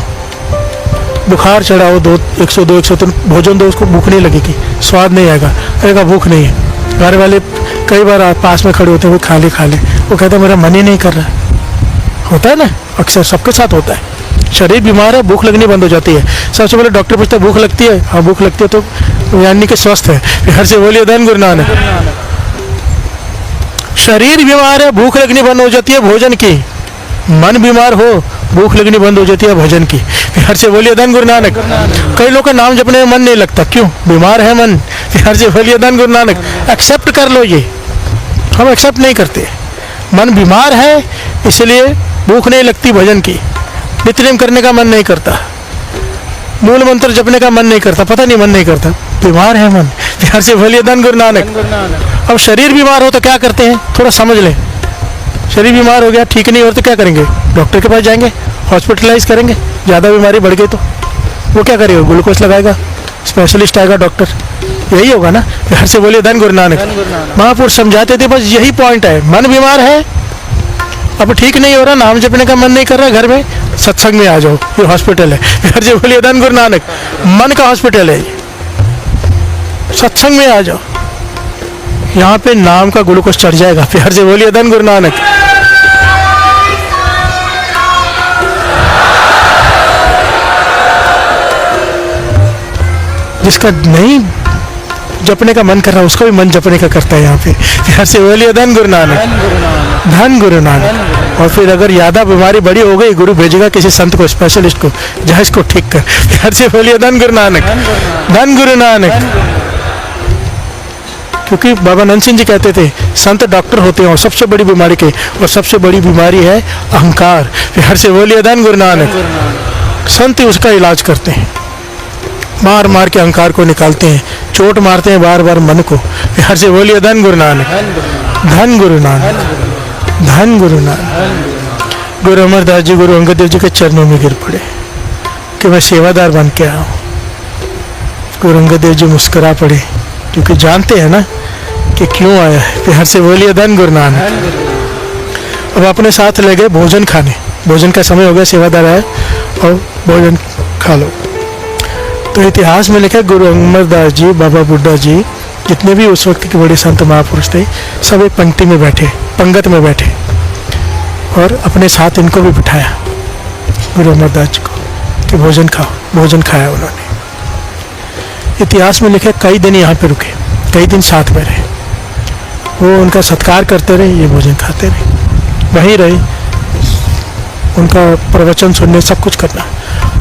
बुखार चढ़ा हो, 102 103, भोजन दो उसको, भूख नहीं लगेगी, स्वाद नहीं आएगा, कहेगा भूख नहीं है। घर वाले कई बार पास में खड़े होते हैं, वो खा ले, वो कहता है मेरा मन ही नहीं कर रहा। होता है ना, अक्सर सबके साथ होता है। शरीर बीमार है, भूख लगनी बंद हो जाती है। सबसे पहले डॉक्टर पूछता है भूख लगती है, हाँ भूख लगती है, तो यानी कि स्वस्थ है। घर से बोलिए धन गुरु नानक। शरीर बीमार है, भूख लगनी बंद हो जाती है भोजन की। मन बीमार हो, भूख लगनी बंद हो जाती है भोजन की। घर से बोलिए धन गुरु नानक। कई लोग का नाम जपने में मन नहीं लगता, क्यों? बीमार है मन। घर से बोलिए धन गुरु नानक। एक्सेप्ट कर लो, ये हम एक्सेप्ट नहीं करते। मन बीमार है इसलिए भूख नहीं लगती भजन की, नित्यनेम करने का मन नहीं करता, मूल मंत्र जपने का मन नहीं करता, पता नहीं मन नहीं करता, बीमार है मन। प्यार से बोलिए धन गुरु नानक। अब शरीर बीमार हो तो क्या करते हैं, थोड़ा समझ लें। शरीर बीमार हो गया, ठीक नहीं हो तो क्या करेंगे? डॉक्टर के पास जाएंगे, हॉस्पिटलाइज करेंगे। ज़्यादा बीमारी बढ़ गई तो वो क्या करेगा? ग्लूकोज लगाएगा, स्पेशलिस्ट आएगा डॉक्टर, यही होगा ना। प्यार से बोलिए धन गुरु नानक। महापुरुष समझाते थे, बस यही पॉइंट है। मन बीमार है, अब ठीक नहीं हो रहा, नाम जपने का मन नहीं कर रहा, घर में सत्संग में आ जाओ, ये हॉस्पिटल है। प्यार से बोलिए धन गुरु नानक। मन का हॉस्पिटल है, सत्संग में आ जाओ, यहाँ पे नाम का ग्लूकोज चढ़ जाएगा। प्यार से बोलिए धन गुरु नानक। जिसका नहीं जपने का मन कर रहा, उसका भी मन जपने का करता है यहाँ पे। प्यार से बोलिए धन गुरु नानक। धन गुरु नानक। और फिर अगर ज्यादा बीमारी बड़ी हो गई, गुरु भेजेगा किसी संत को, स्पेशलिस्ट को, जहाँ इसको ठीक कर। प्यार से बोलिए धन गुरु नानक। धन गुरु नानक। क्योंकि बाबा नंद सिंह जी कहते थे संत डॉक्टर होते हैं और सबसे बड़ी बीमारी के, और सबसे बड़ी बीमारी है अहंकार। प्यार से बोलिए धन गुरु नानक। संत उसका इलाज करते हैं, मार मार के अहंकार को निकालते हैं, चोट मारते हैं बार बार मन को। प्यार से बोलिए धन गुरु नानक। धन गुरु नानक। धन गुरु नानक। गुरु अमरदास जी, गुरु अंगद देव जी के चरणों में गिर पड़े कि मैं सेवादार बन के आया हूँ। गुरु अंगद देव जी मुस्कुरा पड़े, क्योंकि जानते हैं ना कि क्यों आया है। प्यार से बोलिए धन गुरु नानक। अब अपने साथ ले गए भोजन खाने, भोजन का समय हो गया, सेवादार आया और भोजन खा लो। तो इतिहास में लिखा है गुरु अमरदास जी, बाबा बुड्ढा जी, जितने भी उस वक्त के बड़े संत महापुरुष थे, सब एक पंक्ति में बैठे, पंगत में बैठे, और अपने साथ इनको भी बिठाया, गुरु अमरदास जी को, कि भोजन खाओ। भोजन खाया उन्होंने। इतिहास में लिखा कई दिन यहाँ पे रुके, कई दिन साथ में रहे, वो उनका सत्कार करते रहे, ये भोजन खाते रहे, वहीं रहे, उनका प्रवचन सुनने, सब कुछ करना।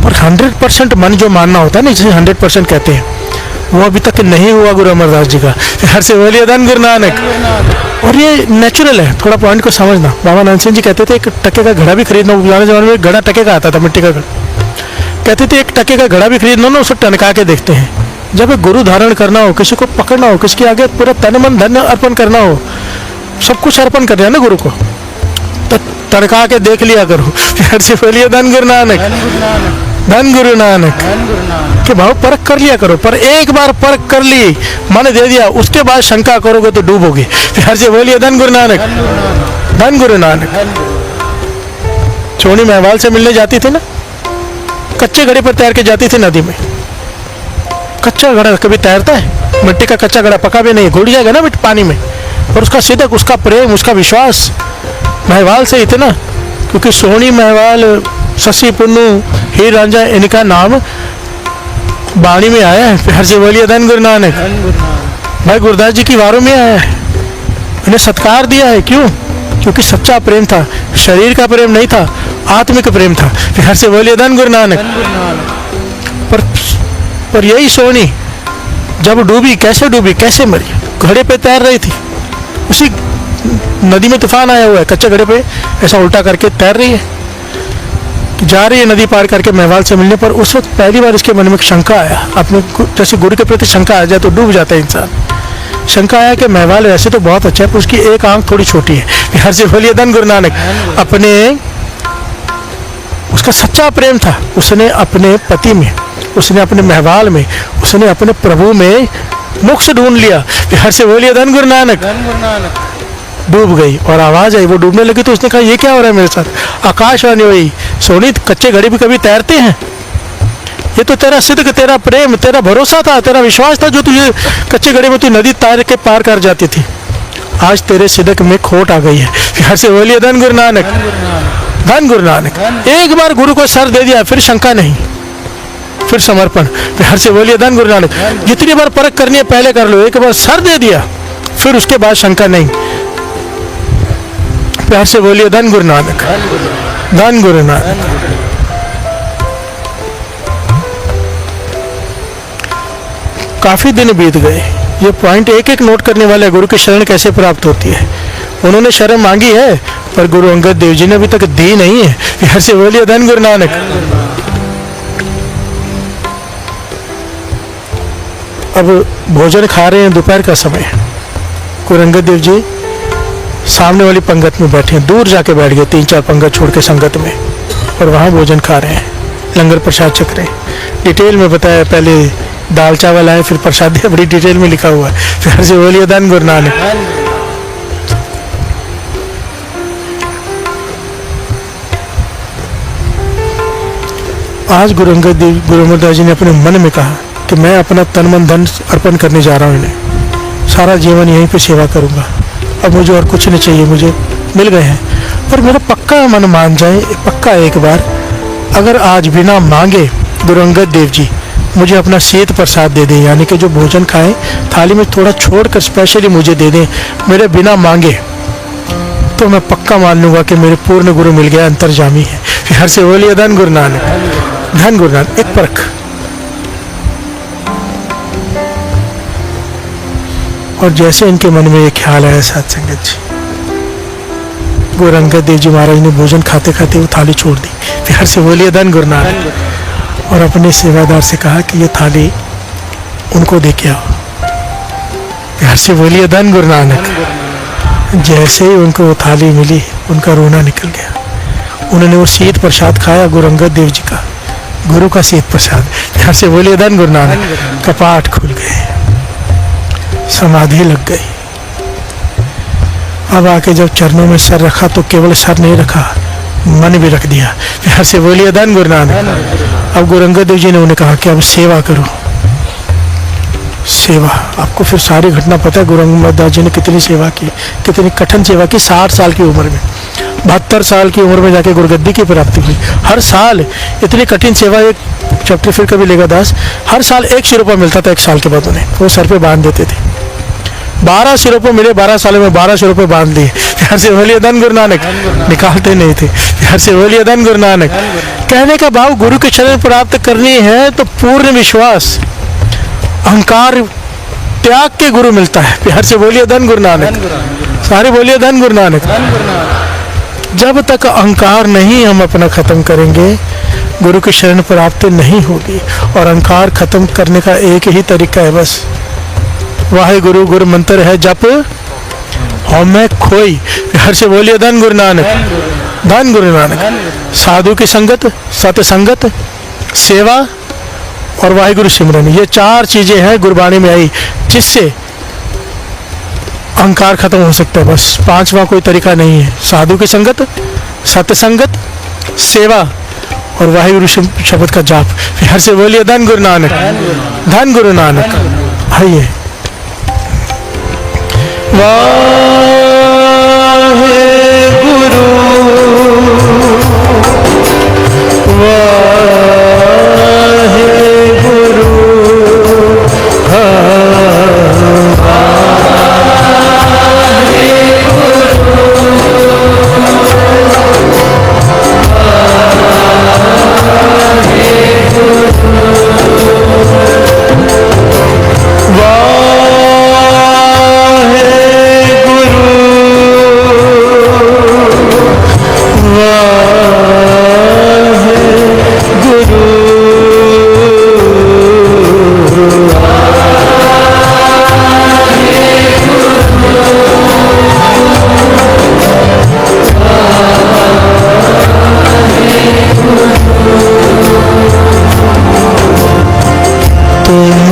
पर 100% मन जो मानना होता है ना, जिसे 100% कहते हैं, वो अभी तक नहीं हुआ गुरु अमरदास जी का। प्यार से बोलिए धन गुरु नानक। और ये नेचुरल है, थोड़ा पॉइंट को समझना। बाबा नंद सिंह जी कहते थे एक टके का घड़ा भी खरीदना, पुराने जमाने में घड़ा टके का आता था, मिट्टी का घड़ा। कहते थे एक टके का घड़ा भी खरीदना ना, उसे टनका के देखते हैं। जब एक गुरु धारण करना हो, किसी को पकड़ना हो, किसके आगे पूरा तन मन धन अर्पण करना हो, सब कुछ अर्पण कर दिया ना गुरु को, तो तड़का के देख लिया करो। प्यार से बोलिए धन गुरु नानक। धन गुरु नानक। कि भाव परख कर लिया करो, पर एक बार परख कर ली, मन दे दिया, उसके बाद शंका करोगे तो डूबोगे। प्यार से बोलिए धन गुरु नानक। धन गुरु नानक। छोनी महवाल से मिलने जाती थी ना, कच्चे घड़े पर तैर के जाती थी नदी में। कच्चा घड़ा कभी तैरता है? मिट्टी का कच्चा घड़ा पका भी नहीं, घुल जाएगा ना मिट्टी पानी में। और उसका सिदक, उसका प्रेम, उसका विश्वास महवाल से इतना, क्योंकि सोनी महवाल, शशि पुन्नू, हीर रांझा, इनका नाम बाणी में आया है। प्यार से बोलिए धन गुरु नानक। भाई गुरदास जी की वारों में आया है, इन्हें सत्कार दिया है। क्यों? क्योंकि सच्चा प्रेम था, शरीर का प्रेम नहीं था, आत्मिक प्रेम था। प्यार से बोलिए धन गुरु नानक। पर यही सोनी जब डूबी, कैसे डूबी, कैसे मरी? घड़े पे तैर रही थी, उसी नदी में तूफान आया हुआ है, कच्चे घड़े पे ऐसा उल्टा करके तैर रही है, जा रही है नदी पार करके महवाल से मिलने पर। उस वक्त पहली बार इसके मन में एक शंका आया, अपने जैसे गुरु के प्रति शंका आ जाए तो डूब जाता है इंसान। शंका आया कि महवाल वैसे तो बहुत अच्छा है पर उसकी एक आंख थोड़ी छोटी है। बिहार से बोलिए धन गुरु नानक। अपने उसका सच्चा प्रेम था, उसने अपने पति में, उसने अपने महवाल में, उसने अपने प्रभु में मोक्ष ढूंढ लिया। बिहार से बोलिए धन गुरु नानक। डूब गई और आवाज आई, वो डूबने लगी तो उसने कहा ये क्या हो रहा है मेरे साथ। आकाशवाणी हुई, सोनी कच्चे घड़े भी कभी तैरते हैं? ये तो तेरा सिद्ध, तेरा प्रेम, तेरा भरोसा था, तेरा विश्वास था जो तुझे कच्चे घड़े में तू नदी तैर के पार कर जाती थी। आज तेरे सिद्ध में खोट आ गई है। बिहार से बोलिए धन गुरु नानक। धन गुरु नानक। एक बार गुरु को सर दे दिया फिर शंका नहीं, फिर समर्पण। बिहार से बोलिए धन गुरु नानक। जितनी बार परख करनी है पहले कर लो, एक बार सर दे दिया फिर उसके बाद शंका नहीं। प्यार से बोलिए धन गुरु नानक। धन गुरु नानक। काफी दिन बीत गए, ये पॉइंट एक एक नोट करने वाले। गुरु की शरण कैसे प्राप्त होती है? उन्होंने शरण मांगी है पर गुरु अंगद देव जी ने अभी तक दी नहीं है। प्यार से बोलिए धन गुरु नानक। अब भोजन खा रहे हैं, दोपहर का समय। गुरु अंगद देव जी सामने वाली पंगत में बैठे हैं, दूर जाके बैठ गए 3-4 पंगत छोड़ के संगत में, और वहाँ भोजन खा रहे हैं, लंगर प्रसाद चख रहे हैं। डिटेल में बताया, पहले दाल चावल आए फिर प्रसाद, बड़ी डिटेल में लिखा हुआ है। फिर से बोलिए धन गुरु नानक। आज गुरु अंगद देव, गुरु अमरदास जी ने अपने मन में कहा कि मैं अपना तन मन धन अर्पण करने जा रहा हूँ, इन्हें सारा जीवन यहीं पे सेवा करूँगा, अब मुझे और कुछ नहीं चाहिए, मुझे मिल गए हैं। पर मेरा पक्का मन मान जाए, पक्का एक बार अगर आज बिना मांगे गुरु अंगद देव जी मुझे अपना शीत प्रसाद दे दें, यानी कि जो भोजन खाएं थाली में थोड़ा छोड़कर स्पेशली मुझे दे दें मेरे बिना मांगे, तो मैं पक्का मान लूँगा कि मेरे पूर्ण गुरु मिल गया, अंतर्जामी है। हर से बोलिए धन गुरु नानक। धन गुरु नानक। एक परख। और जैसे इनके मन में एक ख्याल आया साथ संगत जी, गुरु अंगद देव जी महाराज ने भोजन खाते खाते वो थाली छोड़ दी। प्यार से बोलिए धन गुरु नानक। और अपने सेवादार से कहा कि ये थाली उनको दे के आओ। प्यार से बोलिए धन गुरु नानक। जैसे ही उनको वो थाली मिली उनका रोना निकल गया। उन्होंने वो शीत प्रसाद खाया, गुरु अंगद देव जी का, गुरु का शीत प्रसाद। प्यार से बोलिए धन गुरु नानक। कपाट खुल गए, समाधि लग गई। अब आके जब चरणों में सर रखा तो केवल सर नहीं रखा, मन भी रख दिया। प्यार से बोलिए धन गुरु नानक। अब गुरु अंगद देव जी ने उन्हें कहा कि अब सेवा करो। सेवा, आपको फिर सारी घटना पता है, गुरु अमरदास जी ने कितनी सेवा की, कितनी कठिन सेवा की। 60 साल की उम्र में, 72 साल की उम्र में जाके गुरुगद्दी की प्राप्ति हुई। हर साल इतनी कठिन सेवा, एक चैप्टर फिर कभी लेगा दास, हर साल 1 सिरोपा मिलता था 1 साल के बाद उन्हें, वो सर पे बांध देते थे। 12 सिरोपे मिले, 12 सालों में 12 सिरोपे बांध लिए। प्यार से बोलिए धन गुरु नानक। निकालते नहीं थे। प्यार से बोलिए धन गुरु नानक। कहने का भाव, गुरु की शरण प्राप्त करनी है तो पूर्ण विश्वास, अहंकार त्याग के गुरु मिलता है। प्यार से बोलिए धन गुरु नानक। सारे बोलिए धन गुरु नानक। जब तक अहंकार नहीं हम अपना खत्म करेंगे, गुरु की शरण प्राप्ति नहीं होगी। और अहंकार खत्म करने का एक ही तरीका है बस, वाहे गुरु गुरु मंत्र है जप और मैं खोई। प्यार से बोलिए धन गुरु नानक। धन गुरु नानक। साधु की संगत, सत्संगत, सेवा और वाहिगुरु सिमरन, ये 4 चीजें हैं गुरबाणी में आई जिससे अहंकार खत्म हो सकता है। बस 5वां कोई तरीका नहीं है। साधु की संगत, सत्संगत, सेवा और वाहिगुरु शब्द का जाप। प्यार से बोलिए धन गुरु नानक। धन गुरु नानक। आइए। वाहे गुरु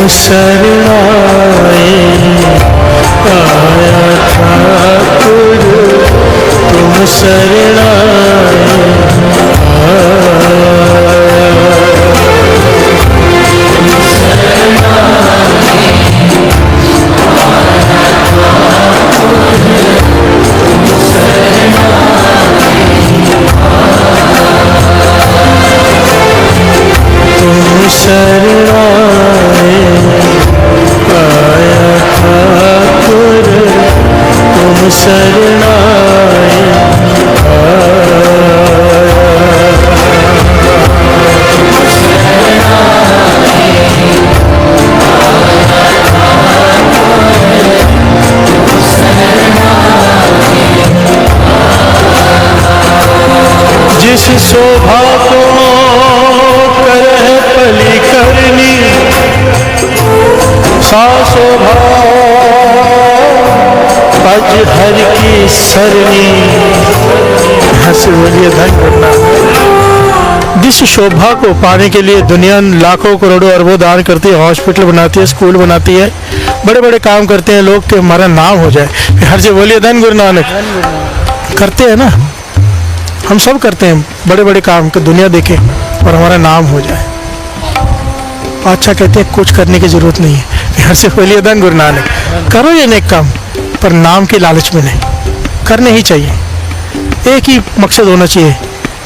शरणाए आया ठाकुर, तुम शरणाए शरणाए आया ठाकुर, तुम शरणाए जिस शोभा को करह पली करनी, सा शोभा पज हर की सरनी। हंस बोलिए धन करना। जिस शोभा को पाने के लिए दुनिया लाखों करोड़ों अरबों दान करती है, हॉस्पिटल बनाती है, स्कूल बनाती है, बड़े बड़े काम करते हैं लोग कि हमारा नाम हो जाए। हर से बोलिए धन गुरु नानक। करते हैं ना, हम सब करते हैं बड़े बड़े काम कि दुनिया देखे और हमारा नाम हो जाए। अच्छा कहते हैं कुछ करने की जरूरत नहीं है। हर से बोलिए धन गुरु नानक। करो ये नेक काम, पर नाम के लालच में नहीं, करने ही चाहिए। एक ही मकसद होना चाहिए,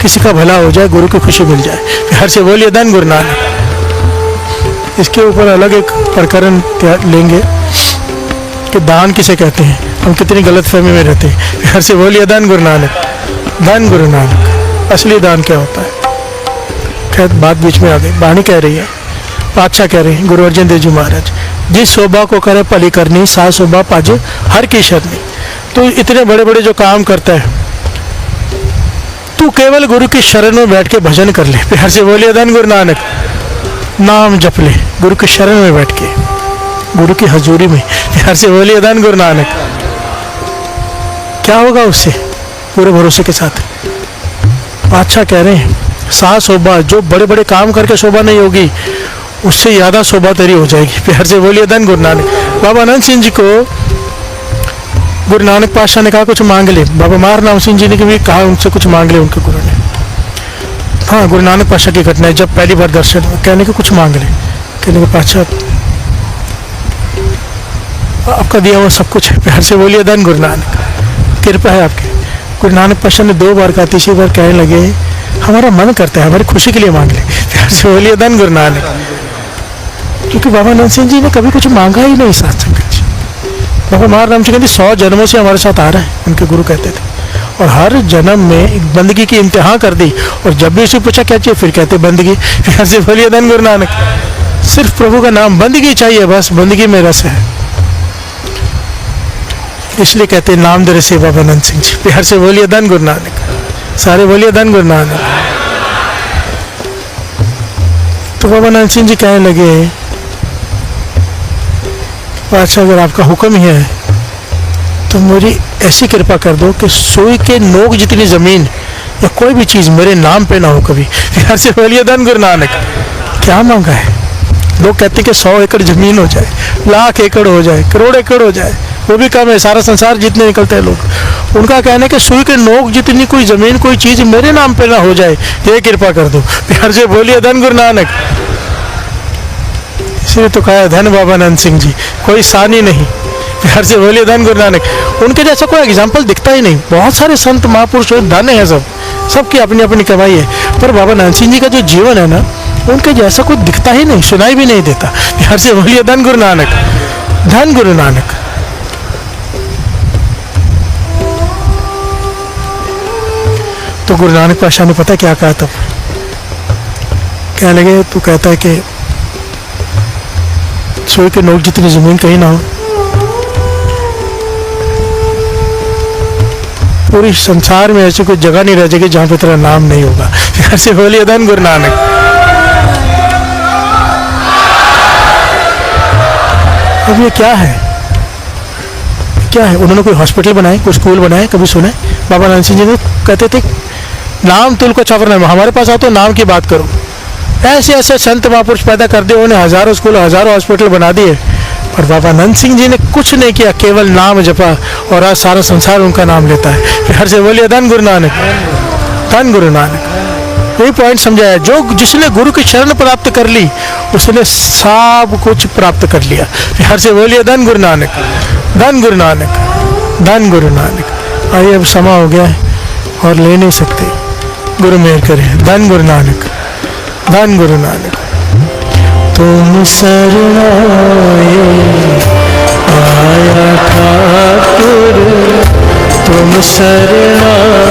किसी का भला हो जाए, गुरु की खुशी मिल जाए। हर से बोलिए धन गुरु नानक। इसके ऊपर अलग एक प्रकरण लेंगे कि दान किसे कहते हैं, हम कितनी गलतफहमी में रहते हैं। हर से बोलिए धन गुरु नानक। धन गुरु नानक। असली दान क्या होता है? खैर बात बीच में आ गई। वाणी कह रही है, पातशाह कह रहे हैं, गुरु अर्जन देव जी महाराज, जिस शोभा को करे पली करनी, सा शोभा पाजे हर की शरणी। तो इतने बड़े बड़े जो काम करता है, तू केवल गुरु की शरण में बैठ के भजन कर ले। प्यार से बोलिए धन गुरु नानक। नाम जप ले गुरु की शरण में बैठ के, गुरु की हजूरी में। प्यार से बोलिए धन गुरु नानक। क्या होगा उससे? पूरे भरोसे के साथ बादशाह कह रहे हैं, सा शोभा, जो बड़े बड़े काम करके शोभा नहीं होगी, उससे ज्यादा शोभा तेरी हो जाएगी। प्यार से बोलिए धन गुरु नानक। बाबा अनंत सिंह जी को गुरु नानक पातशाह ने कहा कुछ मांग ले। बाबा मार नाम सिंह जी ने भी कहा उनसे कुछ मांग ले उनके गुरु ने। हाँ, गुरु नानक पातशाह की घटना है, जब पहली बार दर्शन हुआ, कहने के कुछ मांग ले। कहने के पातशाह आपका दिया हुआ सब कुछ है। प्यार से बोलिए धन गुरु नानक। कृपा है आपकी। गुरु नानक पातशाह ने 2 बार कहा, तीसरी बार कहने लगे हमारा मन करता है, हमारी खुशी के लिए मांग ले। प्यार से बोलिए धन गुरु नानक। क्योंकि बाबा अनंत सिंह जी ने कभी कुछ मांगा ही नहीं साथ संगत जी। बाबा महाराम जी कहते 100 जन्मों से हमारे साथ आ रहा है, उनके गुरु कहते थे, और हर जन्म में एक बंदगी की इंतहा कर दी, और जब भी उसे पूछा क्या चाहिए फिर कहते बंदगी। प्यार से बोलिए धन गुरु नानक। सिर्फ प्रभु का नाम, बंदगी चाहिए, बस बंदगी में रस है, इसलिए कहते हैं नाम दे से बाबा अनंत सिंह जी। प्यार से बोलिए धन गुरु नानक। सारे बोलिए धन गुरु नानक। तो बाबा अनंत सिंह जी कहने लगे, अच्छा अगर आपका हुक्म ही है तो मेरी ऐसी कृपा कर दो कि सुई के नोक जितनी जमीन या कोई भी चीज मेरे नाम पे ना हो कभी। प्यार से बोलिए धन गुरु नानक। क्या मांगा है? लोग कहते हैं कि 100 एकड़ जमीन हो जाए, 1,00,000 एकड़ हो जाए, करोड़ एकड़ हो जाए, वो भी कम है। सारा संसार जितने निकलते हैं लोग, उनका कहना है कि सुई के नोक जितनी कोई जमीन, कोई चीज मेरे नाम पे ना हो जाए, ये कृपा कर दो। प्यार से बोलिए धन गुरु नानक। इसलिए तो कहा धन बाबा अनंत सिंह जी, कोई सानी नहीं। प्यार से बोलिए धन गुरु नानक। उनके जैसा कोई एग्जाम्पल दिखता ही नहीं। बहुत सारे संत महापुरुष धन है, सबकी अपनी अपनी कमाई है, पर बाबा अनंत सिंह जी का जो जीवन है ना, उनके जैसा कोई दिखता ही नहीं, सुनाई भी नहीं देता। प्यार से बोलिए धन गुरु नानक। धन गुरु नानक। तो गुरु नानक पातशाह ने पता क्या कहा तब? कहने लगे, तू कहता है कि सुई के नोक जितनी जमीन कहीं ना हो, पूरी संसार में ऐसी कोई जगह नहीं रह जाएगी जहां पे तेरा नाम नहीं होगा। प्यार से बोलिए धन गुरु नानक। अब ये क्या है? क्या है? उन्होंने कोई हॉस्पिटल बनाए, कोई स्कूल बनाए, कभी सुने? बाबा अनंत सिंह जी कहते थे नाम तुल को छावर नहीं, हमारे पास आओ तो नाम की बात करो। ऐसे ऐसे संत महापुरुष पैदा कर दिए, उन्हें हजारों स्कूल, हजारों हॉस्पिटल बना दिए, पर बाबा नंद सिंह जी ने कुछ नहीं किया, केवल नाम जपा, और आज सारा संसार उनका नाम लेता है। फिर हर से बोलिए धन गुरु नानक, धन गुरु नानक। यही पॉइंट समझाया, जो जिसने गुरु की शरण प्राप्त कर ली उसने सब कुछ प्राप्त कर लिया। फिर हर से बोलिए धन गुरु नानक, धन गुरु नानक, धन गुरु नानक। आइए अब समा हो गया है और ले नहीं सकते, गुरु मेहर करे। धन गुरु नानक, धन गुरु नानक। तुम शरणाए आया ठाकुर, तुम शरणाए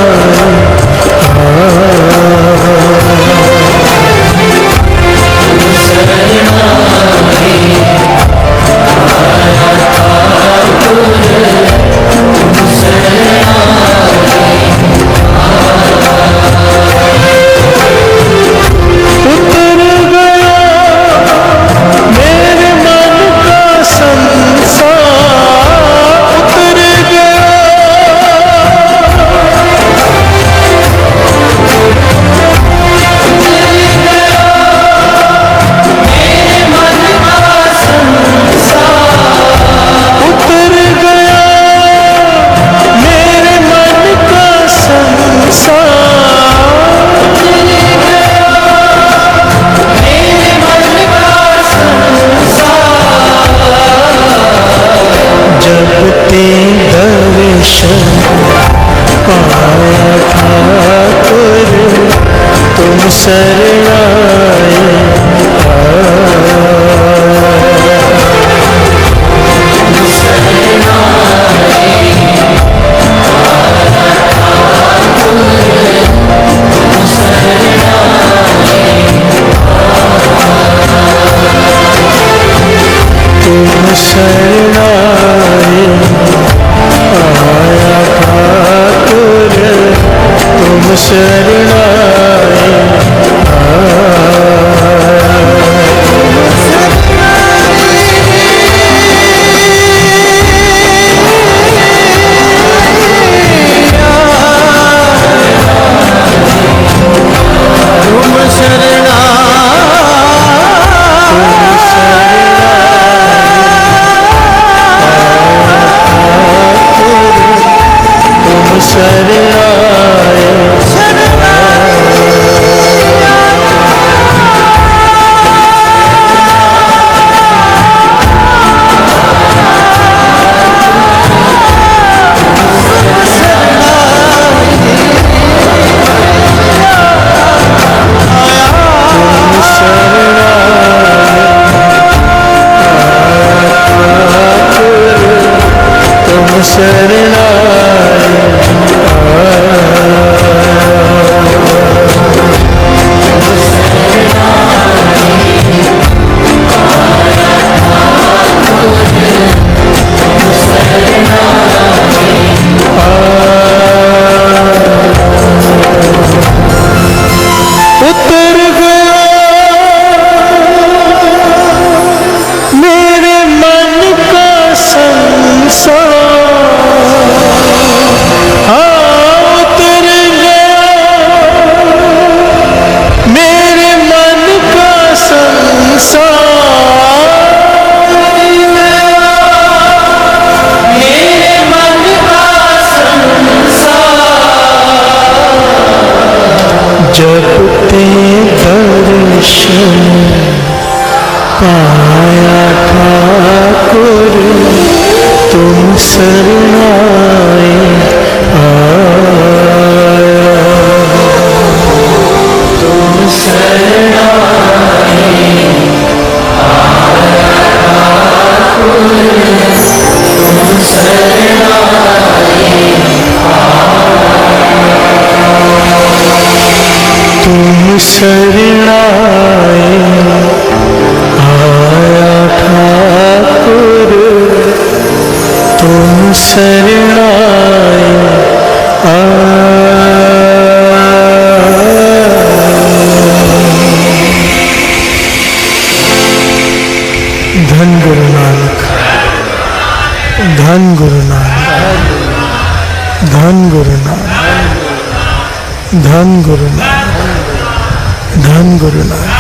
धन गुरु नानक, धन गुरु नानक।